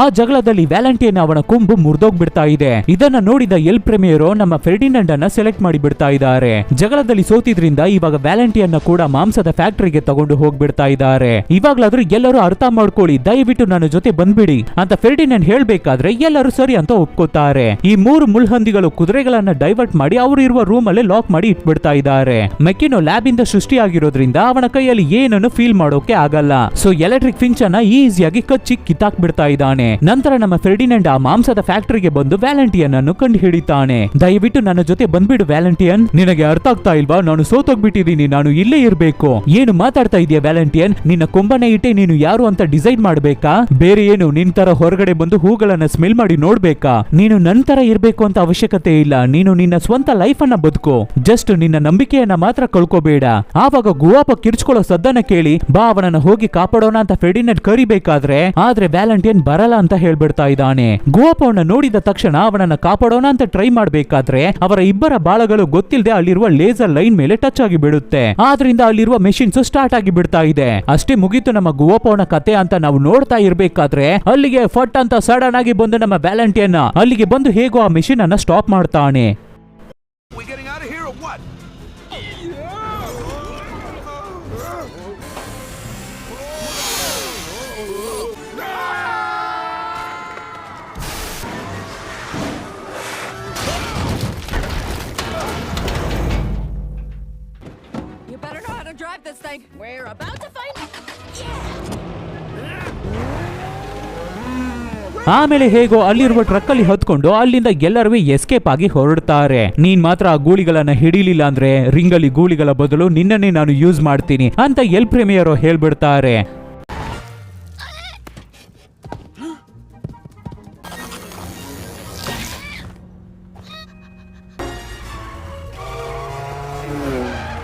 ಆ ಜಗಳದಲ್ಲಿ ವ್ಯಾಲೆಂಟಿಯನ್ ಅವನ ಕೊಂಬು ಮುರಿದೋಗ್ಬಿಡ್ತಾ ಇದೆ. ಇದನ್ನ ನೋಡಿದ ಎಲ್ ಪ್ರೆಮಿಯರೋ ನಮ್ಮ ಫೆರ್ಡಿನೆಂಡ್ ಅನ್ನ ಸೆಲೆಕ್ಟ್ ಮಾಡಿ ಬಿಡ್ತಾ ಇದ್ದಾರೆ. ಜಗಳದಲ್ಲಿ ಸೋತಿದ್ರಿಂದ ಇವಾಗ ವ್ಯಾಲೆಂಟಿಯನ್ ಕೂಡ ಮಾಂಸದ ಫ್ಯಾಕ್ಟರಿಗೆ ತಗೊಂಡು ಹೋಗ್ಬಿಡ್ತಾ ಇದ್ದಾರೆ. ಇವಾಗ್ಲಾದ್ರೂ ಎಲ್ಲರೂ ಅರ್ಥ ಮಾಡ್ಕೊಳ್ಳಿ, ದಯವಿಟ್ಟು ನನ್ನ ಜೊತೆ ಬಂದ್ಬಿಡಿ ಅಂತ ಫೆರ್ಡಿನೆಂಡ್ ಹೇಳ್ಬೇಕಾದ್ರೆ ಎಲ್ಲರೂ ಸರಿ ಅಂತ ಒಪ್ಕೋತಾರೆ. ಈ 3 ಮುಳ್ಹಂದಿಗಳು ಕುದುರೆಗಳನ್ನ ಡೈವರ್ಟ್ ಮಾಡಿ ಅವರು ಇರುವ ರೂಮ್ ಅಲ್ಲೇ ಲಾಕ್ ಮಾಡಿ ಇಟ್ಬಿಡ್ತಾ ಇದ್ದಾರೆ. ಮೆಕಿನೋ ಲ್ಯಾಬ್ ಇಂದ ಸೃಷ್ಟಿಯಾಗಿರೋದ್ರಿಂದ ಅವನ ಕೈಯಲ್ಲಿ ಏನನ್ನು ಫೀಲ್ ಮಾಡೋಕೆ ಆಗಲ್ಲ. ಸೊ ಎಲೆಕ್ಟ್ರಿಕ್ ಫಿಂಚ್ ಅನ್ನ ಈಸಿಯಾಗಿ ಕಚ್ಚಿ ಕಿತ್ತಾಕ್ ಬಿಡ್ತಾ ಇದ್ದಾನೆ. ನಂತರ ನಮ್ಮ ಫೆರ್ಡಿನೆಂಡ್ ಆ ಮಾಂಸದ ಫ್ಯಾಕ್ಟರಿಗೆ ಬಂದು ವ್ಯಾಲೆಂಟಿಯನ್ ಅನ್ನು ಕಂಡು ಹಿಡಿತಾನೆ. ದಯವಿಟ್ಟು ನನ್ನ ಜೊತೆ ಬಂದ್ಬಿಡು ವ್ಯಾಲೆಂಟಿಯನ್, ನಿನಗೆ ಅರ್ಥ ಆಗ್ತಾ ಇಲ್ವಾ? ನಾನು ಸೋತೋಗ್ಬಿಟ್ಟಿದ್ದೀನಿ, ನಾನು ಇಲ್ಲೇ ಇರ್ಬೇಕು. ಏನು ಮಾತಾಡ್ತಾ ಇದೀಯ ವ್ಯಾಲೆಂಟಿಯನ್? ನಿನ್ನ ಕೊಂಬನೆ ಇಟ್ಟೆ ನೀನು ಯಾರು ಅಂತ ಡಿಸೈಡ್ ಮಾಡ್ಬೇಕಾ? ಬೇರೆ ಏನು ನಿನ್ ತರ ಹೊರಗಡೆ ಬಂದು ಹೂಗಳನ್ನ ಸ್ಮೆಲ್ ಮಾಡಿ ನೋಡ್ಬೇಕಾ? ನೀನು ನನ್ ತರ ಇರ್ಬೇಕು ಅಂತ ಅವಶ್ಯಕತೆ ಇಲ್ಲ. ನೀನು ನಿನ್ನ ಸ್ವಂತ ಲೈಫ್ ಅನ್ನ ಬದುಕು. ಜಸ್ಟ್ ನಿನ್ನ ನಂಬಿಕೆಯನ್ನ ಮಾತ್ರ ಕಳ್ಕೋಬೇಡ. ಆವಾಗ ಗುವಾಪ ಕಿರ್ಚ್ಕೊಳ್ಳೋ ಸದ್ದನ್ನ ಕೇಳಿ ಬಾ ಅವನನ್ನ ಹೋಗಿ ಕಾಪಾಡೋಣ ಅಂತ ಫೆರ್ಡಿನೆಂಡ್ ಕರಿಬೇಕಾದ್ರೆ ಆದ್ರೆ ವ್ಯಾಲೆಂಟಿಯನ್ ಬರಲ್ಲ ಅಂತ ಹೇಳ್ಬಿಡ್ತಾ ಇದ್ದಾನೆ. ಗುವಾಪವನ್ನ ನೋಡಿದ ತಕ್ಷಣ ಅವನನ್ನ ಕಾಪಾಡೋಣ ಅಂತ ಟ್ರೈ ಮಾಡ್ಬೇಕಾದ್ರೆ ಅವರ ಇಬ್ಬರ ಬಾಳಗಳು ಗೊತ್ತಿಲ್ಲದೆ ಅಲ್ಲಿರುವ ಲೇಸರ್ ಲೈನ್ ಮೇಲೆ ಟಚ್ ಆಗಿ ಬಿಡುತ್ತೆ. ಆದ್ರಿಂದ ಅಲ್ಲಿರುವ ಮೆಷಿನ್ಸ್ ಸ್ಟಾರ್ಟ್ ಆಗಿ ಬಿಡ್ತಾ ಇದೆ. ಅಷ್ಟೇ ಮುಗೀತು ನಮ್ಮ ಗುವಾಪವನ ಕತೆ ಅಂತ ನಾವು ನೋಡ್ತಾ ಇರ್ಬೇಕಾದ್ರೆ ಅಲ್ಲಿಗೆ ಫಟ್ ಅಂತ ಸಡನ್ ಆಗಿ ಬಂದು ನಮ್ಮ ವ್ಯಾಲೆಂಟಿಯನ್ ಅಲ್ಲಿಗೆ ಬಂದು ಹೇಗೋ ಆ ಮೆಷಿನ್ ಅನ್ನ ಸ್ಟಾಪ್ ಮಾಡ್ತಾನೆ. We getting out of here or what? You better know how to drive this thing. We're about to find out. ಆಮೇಲೆ ಹೇಗೋ ಅಲ್ಲಿರುವ ಟ್ರಕ್ ಅಲ್ಲಿ ಹೊತ್ಕೊಂಡು ಅಲ್ಲಿಂದ ಎಲ್ಲರೂ ಎಸ್ಕೇಪ್ ಆಗಿ ಹೊರಡ್ತಾರೆ. ನೀನ್ ಮಾತ್ರ ಆ ಗೂಳಿಗಳನ್ನ ಹಿಡಿಲಿಲ್ಲ ಅಂದ್ರೆ ರಿಂಗ್ ಅಲ್ಲಿ ಗೂಳಿಗಳ ಬದಲು ನಿನ್ನನ್ನೇ ನಾನು ಯೂಸ್ ಮಾಡ್ತೀನಿ ಅಂತ ಎಲ್ ಪ್ರೆಮಿಯರೋ ಹೇಳ್ಬಿಡ್ತಾರೆ.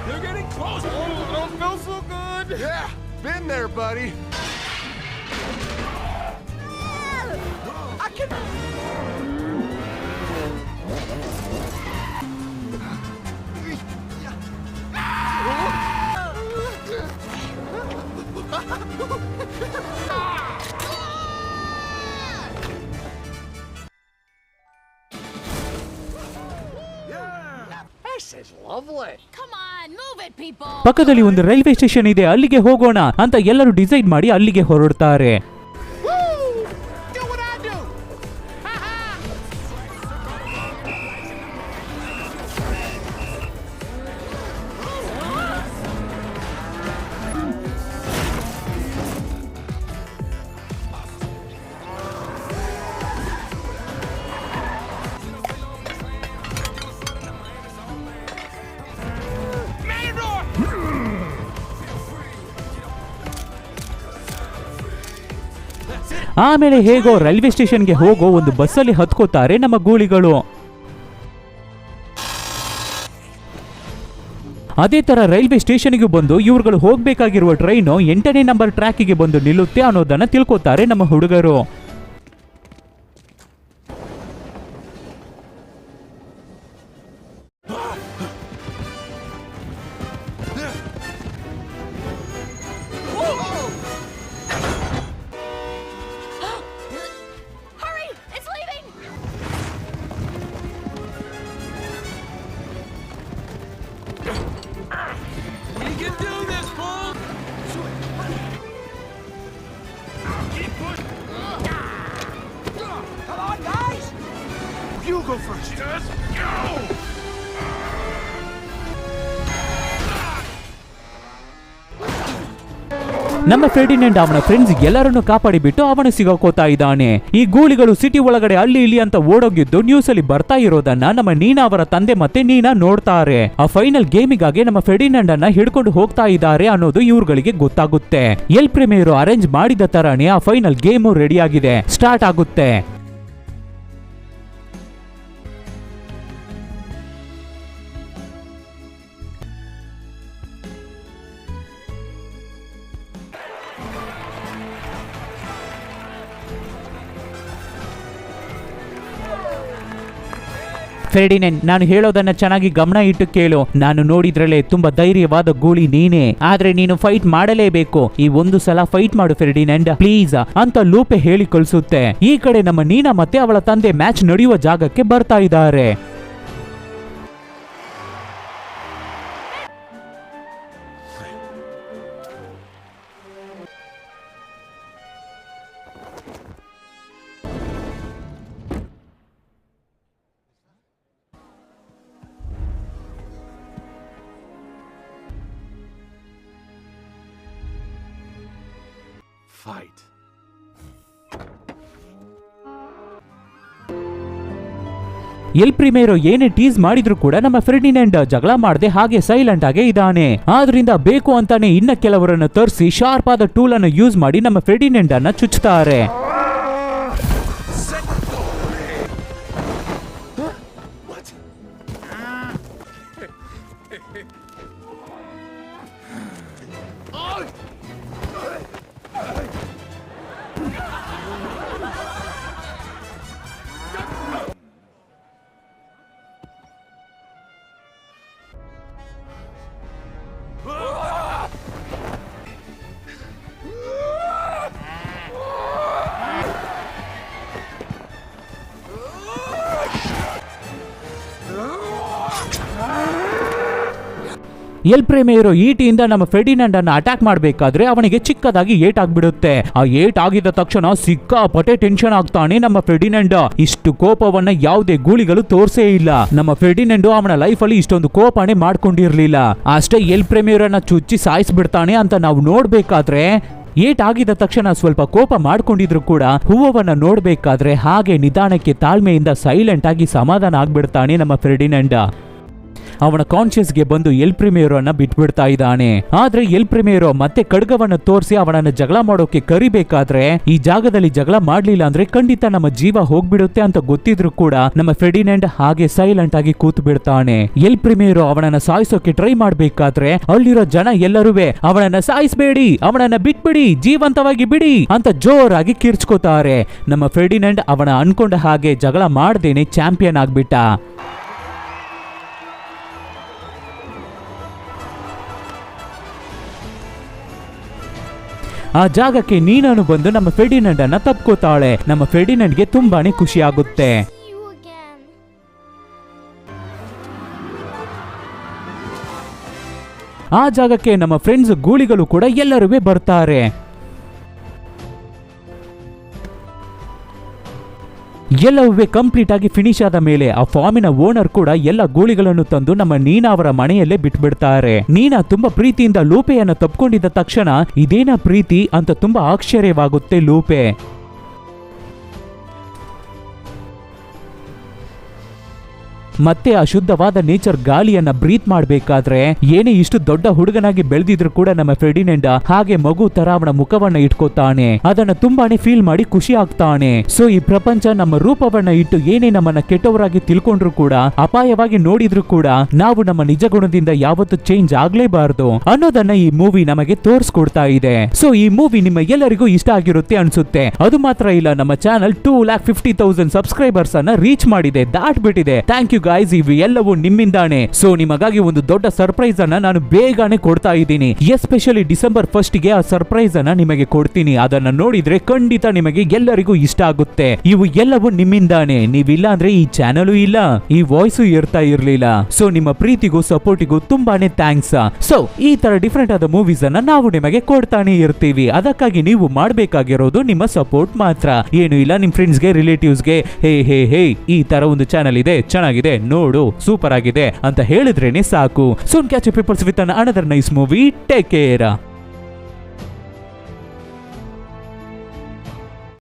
They're getting close. Don't feel so good. Yeah, been there, buddy. I can. This is lovely. Come on, move it, people. ಪಕ್ಕದಲ್ಲಿ ಒಂದು ರೈಲ್ವೆ ಸ್ಟೇಷನ್ ಇದೆ, ಅಲ್ಲಿಗೆ ಹೋಗೋಣ ಅಂತ ಎಲ್ಲರೂ ಡಿಸೈಡ್ ಮಾಡಿ ಅಲ್ಲಿಗೆ ಹೊರಡ್ತಾರೆ. Do what I do. ಆಮೇಲೆ ಹೇಗೋ ರೈಲ್ವೆ ಸ್ಟೇಷನ್ಗೆ ಹೋಗೋ ಒಂದು ಬಸ್ಸಲ್ಲಿ ಹತ್ಕೋತಾರೆ ನಮ್ಮ ಗೂಳಿಗಳು. ಅದೇ ತರ ರೈಲ್ವೆ ಸ್ಟೇಷನ್ಗೆ ಬಂದು ಇವ್ರುಗಳು ಹೋಗ್ಬೇಕಾಗಿರುವ ಟ್ರೈನು 8ನೇ ನಂಬರ್ ಟ್ರ್ಯಾಕಿಗೆ ಬಂದು ನಿಲ್ಲುತ್ತೆ ಅನ್ನೋದನ್ನ ತಿಳ್ಕೊತಾರೆ ನಮ್ಮ ಹುಡುಗರು. Hurry! It's leaving! We can do this, fool! Keep pushing. Come on, guys. You go first. Just go. ನಮ್ಮ ಫೆರ್ಡಿನೆಂಡ್ ಅವನ ಫ್ರೆಂಡ್ಸ್ ಎಲ್ಲರನ್ನು ಕಾಪಾಡಿಬಿಟ್ಟು ಅವನು ಸಿಗಾಕೋತಾ ಇದ್ದಾನೆ. ಈ ಗೂಳಿಗಳು ಸಿಟಿ ಒಳಗಡೆ ಅಲ್ಲಿ ಇಲ್ಲಿ ಅಂತ ಓಡೋಗಿದ್ದು ನ್ಯೂಸ್ ಅಲ್ಲಿ ಬರ್ತಾ ಇರೋದನ್ನ ನಮ್ಮ ನೀನಾ ಅವರ ತಂದೆ ಮತ್ತೆ ನೀನಾ ನೋಡ್ತಾರೆ. ಆ ಫೈನಲ್ ಗೇಮಿಗಾಗಿ ನಮ್ಮ ಫೆರ್ಡಿನೆಂಡ್ ಅನ್ನ ಹಿಡ್ಕೊಂಡು ಹೋಗ್ತಾ ಇದ್ದಾರೆ ಅನ್ನೋದು ಇವ್ರುಗಳಿಗೆ ಗೊತ್ತಾಗುತ್ತೆ. ಎಲ್ ಪ್ರೆಮಿಯರೋ ಅರೇಂಜ್ ಮಾಡಿದ ತರಾನೇ ಆ ಫೈನಲ್ ಗೇಮು ರೆಡಿ ಆಗಿದೆ, ಸ್ಟಾರ್ಟ್ ಆಗುತ್ತೆ. ಫೆರ್ಡಿನೆಂಡ್, ನಾನು ಹೇಳೋದನ್ನ ಚೆನ್ನಾಗಿ ಗಮನ ಇಟ್ಟು ಕೇಳು. ನಾನು ನೋಡಿದ್ರಲ್ಲೇ ತುಂಬಾ ಧೈರ್ಯವಾದ ಗೂಳಿ ನೀನೇ, ಆದ್ರೆ ನೀನು ಫೈಟ್ ಮಾಡಲೇಬೇಕು. ಈ ಒಂದು ಸಲ ಫೈಟ್ ಮಾಡು ಫೆರ್ಡಿನೆಂಡ್, ಪ್ಲೀಸ್ ಅಂತ ಲೂಪೆ ಹೇಳಿ ಕಳಿಸುತ್ತೆ. ಈ ಕಡೆ ನಮ್ಮ ನೀನಾ ಮತ್ತೆ ಅವಳ ತಂದೆ ಮ್ಯಾಚ್ ನಡೆಯುವ ಜಾಗಕ್ಕೆ ಬರ್ತಾ ಇದ್ದಾರೆ. Fight. ಎಲ್ ಪ್ರಿಮೇರೋ ಏನೇ ಟೀಸ್ ಮಾಡಿದ್ರು ಕೂಡ ನಮ್ಮ ಫೆರ್ಡಿನೆಂಡ್ ಜಗಳ ಮಾಡದೆ ಹಾಗೆ ಸೈಲೆಂಟ್ ಆಗೇ ಇದ್ದಾನೆ. ಆದ್ರಿಂದ ಬೇಕು ಅಂತಾನೆ ಇನ್ನ ಕೆಲವರನ್ನು ತರಿಸಿ ಶಾರ್ಪ್ ಆದ ಟೂಲ್ ಅನ್ನು ಯೂಸ್ ಮಾಡಿ ನಮ್ಮ ಫೆರ್ಡಿನೆಂಡ್ ಅನ್ನ ಚುಚ್ಚುತ್ತಾರೆ. ಎಲ್ ಪ್ರಿಮೇರೋ ಈಟಿಯಿಂದ ನಮ್ಮ ಫೆರ್ಡಿನೆಂಡ್ ಅನ್ನ ಅಟ್ಯಾಕ್ ಮಾಡಬೇಕಾದ್ರೆ ಅವನಿಗೆ ಚಿಕ್ಕದಾಗಿ ಏಟ್ ಆಗ್ಬಿಡುತ್ತೆ. ಆ ಏಟ್ ಆಗಿದ ತಕ್ಷಣ ಸಿಕ್ಕಾಪಟ್ಟೆ ಟೆನ್ಷನ್ ಆಗ್ತಾನೆ ನಮ್ಮ ಫೆರ್ಡಿನೆಂಡ್. ಇಷ್ಟು ಕೋಪವನ್ನ ಯಾವುದೇ ಗೂಳಿಗಳು ತೋರ್ಸೇ ಇಲ್ಲ. ನಮ್ಮ ಫೆರ್ಡಿನೆಂಡ್ ಅವನ ಲೈಫ್ ಅಲ್ಲಿ ಇಷ್ಟೊಂದು ಕೋಪನೆ ಮಾಡ್ಕೊಂಡಿರ್ಲಿಲ್ಲ. ಅಷ್ಟೇ ಎಲ್ ಪ್ರಿಮೇರೋನ ಚುಚ್ಚಿ ಸಾಯಿಸ್ಬಿಡ್ತಾನೆ ಅಂತ ನಾವು ನೋಡ್ಬೇಕಾದ್ರೆ, ಏಟ್ ಆಗಿದ ತಕ್ಷಣ ಸ್ವಲ್ಪ ಕೋಪ ಮಾಡ್ಕೊಂಡಿದ್ರು ಕೂಡ ಹೂವನ್ನ ನೋಡ್ಬೇಕಾದ್ರೆ ಹಾಗೆ ನಿಧಾನಕ್ಕೆ ತಾಳ್ಮೆಯಿಂದ ಸೈಲೆಂಟ್ ಆಗಿ ಸಮಾಧಾನ ಆಗ್ಬಿಡ್ತಾನೆ ನಮ್ಮ ಫೆರ್ಡಿನೆಂಡ್. ಅವನ ಕಾನ್ಶಿಯಸ್ಗೆ ಬಂದು ಎಲ್ ಪ್ರಿಮೇರೋನ ಬಿಟ್ಬಿಡ್ತಾ ಇದ್ದಾನೆ. ಆದ್ರೆ ಎಲ್ ಪ್ರಿಮೇರೋ ಮತ್ತೆ ಖಡ್ಗವನ್ನ ತೋರಿಸಿ ಅವನನ್ನ ಜಗಳ ಮಾಡೋಕೆ ಕರಿಬೇಕಾದ್ರೆ, ಈ ಜಾಗದಲ್ಲಿ ಜಗಳ ಮಾಡ್ಲಿಲ್ಲ ಅಂದ್ರೆ ಖಂಡಿತ ನಮ್ಮ ಜೀವ ಹೋಗ್ಬಿಡುತ್ತೆ ಅಂತ ಗೊತ್ತಿದ್ರು ಕೂಡ ನಮ್ಮ ಫೆರ್ಡಿನೆಂಡ್ ಹಾಗೆ ಸೈಲೆಂಟ್ ಆಗಿ ಕೂತ್ ಬಿಡ್ತಾನೆ. ಎಲ್ ಪ್ರಿಮೇರೋ ಅವನನ್ನ ಸಾಯಿಸೋಕೆ ಟ್ರೈ ಮಾಡ್ಬೇಕಾದ್ರೆ ಅಲ್ಲಿರೋ ಜನ ಎಲ್ಲರೂ ಅವನನ್ನ ಸಾಯಿಸ್ಬೇಡಿ, ಅವನನ್ನ ಬಿಟ್ಬಿಡಿ, ಜೀವಂತವಾಗಿ ಬಿಡಿ ಅಂತ ಜೋರಾಗಿ ಕಿರ್ಚ್ಕೋತಾರೆ. ನಮ್ಮ ಫೆರ್ಡಿನೆಂಡ್ ಅವನ ಅನ್ಕೊಂಡ ಹಾಗೆ ಜಗಳ ಮಾಡ್ದೇನೆ ಚಾಂಪಿಯನ್ ಆಗ್ಬಿಟ್ಟ. ಆ ಜಾಗಕ್ಕೆ ನೀನಾನು ಬಂದು ನಮ್ಮ ಫೆರ್ಡಿನೆಂಡ್ ಅನ್ನ ತಪ್ಕೋತಾಳೆ. ನಮ್ಮ ಫೆರ್ಡಿನೆಂಡ್ಗೆ ತುಂಬಾನೇ ಖುಷಿ ಆಗುತ್ತೆ. You again. ಆ ಜಾಗಕ್ಕೆ ನಮ್ಮ ಫ್ರೆಂಡ್ಸ್ ಗೂಳಿಗಳು ಕೂಡ ಎಲ್ಲರೂ ಬರ್ತಾರೆ. ಎಲ್ಲವೂ ಕಂಪ್ಲೀಟ್ ಆಗಿ ಫಿನಿಶ್ ಆದ ಮೇಲೆ ಆ ಫಾರ್ಮಿನ ಓನರ್ ಕೂಡ ಎಲ್ಲ ಗೂಳಿಗಳನ್ನು ತಂದು ನಮ್ಮ ನೀನಾ ಅವರ ಮನೆಯಲ್ಲೇ ಬಿಟ್ಬಿಡ್ತಾರೆ. ನೀನಾ ತುಂಬಾ ಪ್ರೀತಿಯಿಂದ ಲೂಪೆಯನ್ನ ತಪ್ಕೊಂಡಿದ್ದ ತಕ್ಷಣ ಇದೇನಾ ಪ್ರೀತಿ ಅಂತ ತುಂಬಾ ಆಶ್ಚರ್ಯವಾಗುತ್ತೆ ಲೂಪೆ. ಮತ್ತೆ ಆ ಶುದ್ಧವಾದ ನೇಚರ್ ಗಾಳಿಯನ್ನ ಬ್ರೀತ್ ಮಾಡಬೇಕಾದ್ರೆ ಏನೇ ಇಷ್ಟು ದೊಡ್ಡ ಹುಡುಗನಾಗಿ ಬೆಳೆದಿದ್ರು ಕೂಡ ನಮ್ಮ ಫೆರ್ಡಿನೆಂಡ್ ಹಾಗೆ ಮಗು ತರ ಅವನ ಮುಖವನ್ನ ಇಟ್ಕೋತಾನೆ. ಅದನ್ನ ತುಂಬಾನೇ ಫೀಲ್ ಮಾಡಿ ಖುಷಿ ಆಗ್ತಾನೆ. ಸೊ ಈ ಪ್ರಪಂಚ ನಮ್ಮ ರೂಪವನ್ನ ಇಟ್ಟು ಏನೇ ನಮ್ಮನ್ನ ಕೆಟ್ಟವರಾಗಿ ತಿಳ್ಕೊಂಡ್ರು ಕೂಡ, ಅಪಾಯವಾಗಿ ನೋಡಿದ್ರು ಕೂಡ ನಾವು ನಮ್ಮ ನಿಜ ಗುಣದಿಂದ ಯಾವತ್ತು ಚೇಂಜ್ ಆಗ್ಲೇಬಾರದು ಅನ್ನೋದನ್ನ ಈ ಮೂವಿ ನಮಗೆ ತೋರಿಸ್ಕೊಡ್ತಾ ಇದೆ. ಸೊ ಈ ಮೂವಿ ನಿಮ್ಮ ಎಲ್ಲರಿಗೂ ಇಷ್ಟ ಆಗಿರುತ್ತೆ ಅನ್ಸುತ್ತೆ. ಅದು ಮಾತ್ರ ಇಲ್ಲ, ನಮ್ಮ ಚಾನಲ್ 2,50,000 ಸಬ್ಸ್ಕ್ರೈಬರ್ಸ್ ಅನ್ನ ರೀಚ್ ಮಾಡಿದೆ, ದಾಟ್ಬಿಟ್ಟಿದೆ. ಥ್ಯಾಂಕ್ ಯು ಗೈಸ್, ಇವು ಎಲ್ಲವೂ ನಿಮ್ಮಿಂದಾನೆ. ಸೊ ನಿಮಗಾಗಿ ಒಂದು ದೊಡ್ಡ ಸರ್ಪ್ರೈಸ್ ಅನ್ನ ನಾನು ಬೇಗನೆ ಕೊಡ್ತಾ ಇದ್ದೀನಿ. ಎಸ್ಪೆಷಲಿ ಡಿಸೆಂಬರ್ 1 ಗೆ ಆ ಸರ್ಪ್ರೈಸ್ ಅನ್ನ ನಿಮಗೆ ಕೊಡ್ತೀನಿ. ಅದನ್ನ ನೋಡಿದ್ರೆ ಖಂಡಿತ ನಿಮಗೆ ಎಲ್ಲರಿಗೂ ಇಷ್ಟ ಆಗುತ್ತೆ. ಇವು ಎಲ್ಲವೂ ನಿಮ್ಮಿಂದಾನೆ. ನೀವಿಲ್ಲ ಅಂದ್ರೆ ಈ ಚಾನಲ್ ಇಲ್ಲ, ಈ ವಾಯ್ಸು ಇರ್ತಾ ಇರ್ಲಿಲ್ಲ. ಸೊ ನಿಮ್ಮ ಪ್ರೀತಿಗೂ ಸಪೋರ್ಟಿಗೂ ತುಂಬಾನೇ ಥ್ಯಾಂಕ್ಸ್. ಸೊ ಈ ತರ ಡಿಫ್ರೆಂಟ್ ಆದ ಮೂವೀಸ್ ಅನ್ನ ನಾವು ನಿಮಗೆ ಕೊಡ್ತಾನೆ ಇರ್ತೀವಿ. ಅದಕ್ಕಾಗಿ ನೀವು ಮಾಡಬೇಕಾಗಿರೋದು ನಿಮ್ಮ ಸಪೋರ್ಟ್ ಮಾತ್ರ. ಏನು ಇಲ್ಲ, ನಿಮ್ ಫ್ರೆಂಡ್ಸ್ಗೆ, ರಿಲೇಟಿವ್ಸ್ಗೆ ಹೇ ಈ ತರ ಒಂದು ಚಾನಲ್ ಇದೆ, ಚೆನ್ನಾಗಿದೆ ನೋಡು, ಸೂಪರ್ ಆಗಿದೆ ಅಂತ ಹೇಳಿದ್ರೇನೆ ಸಾಕು. Soon catch people's with an another nice movie. Take care.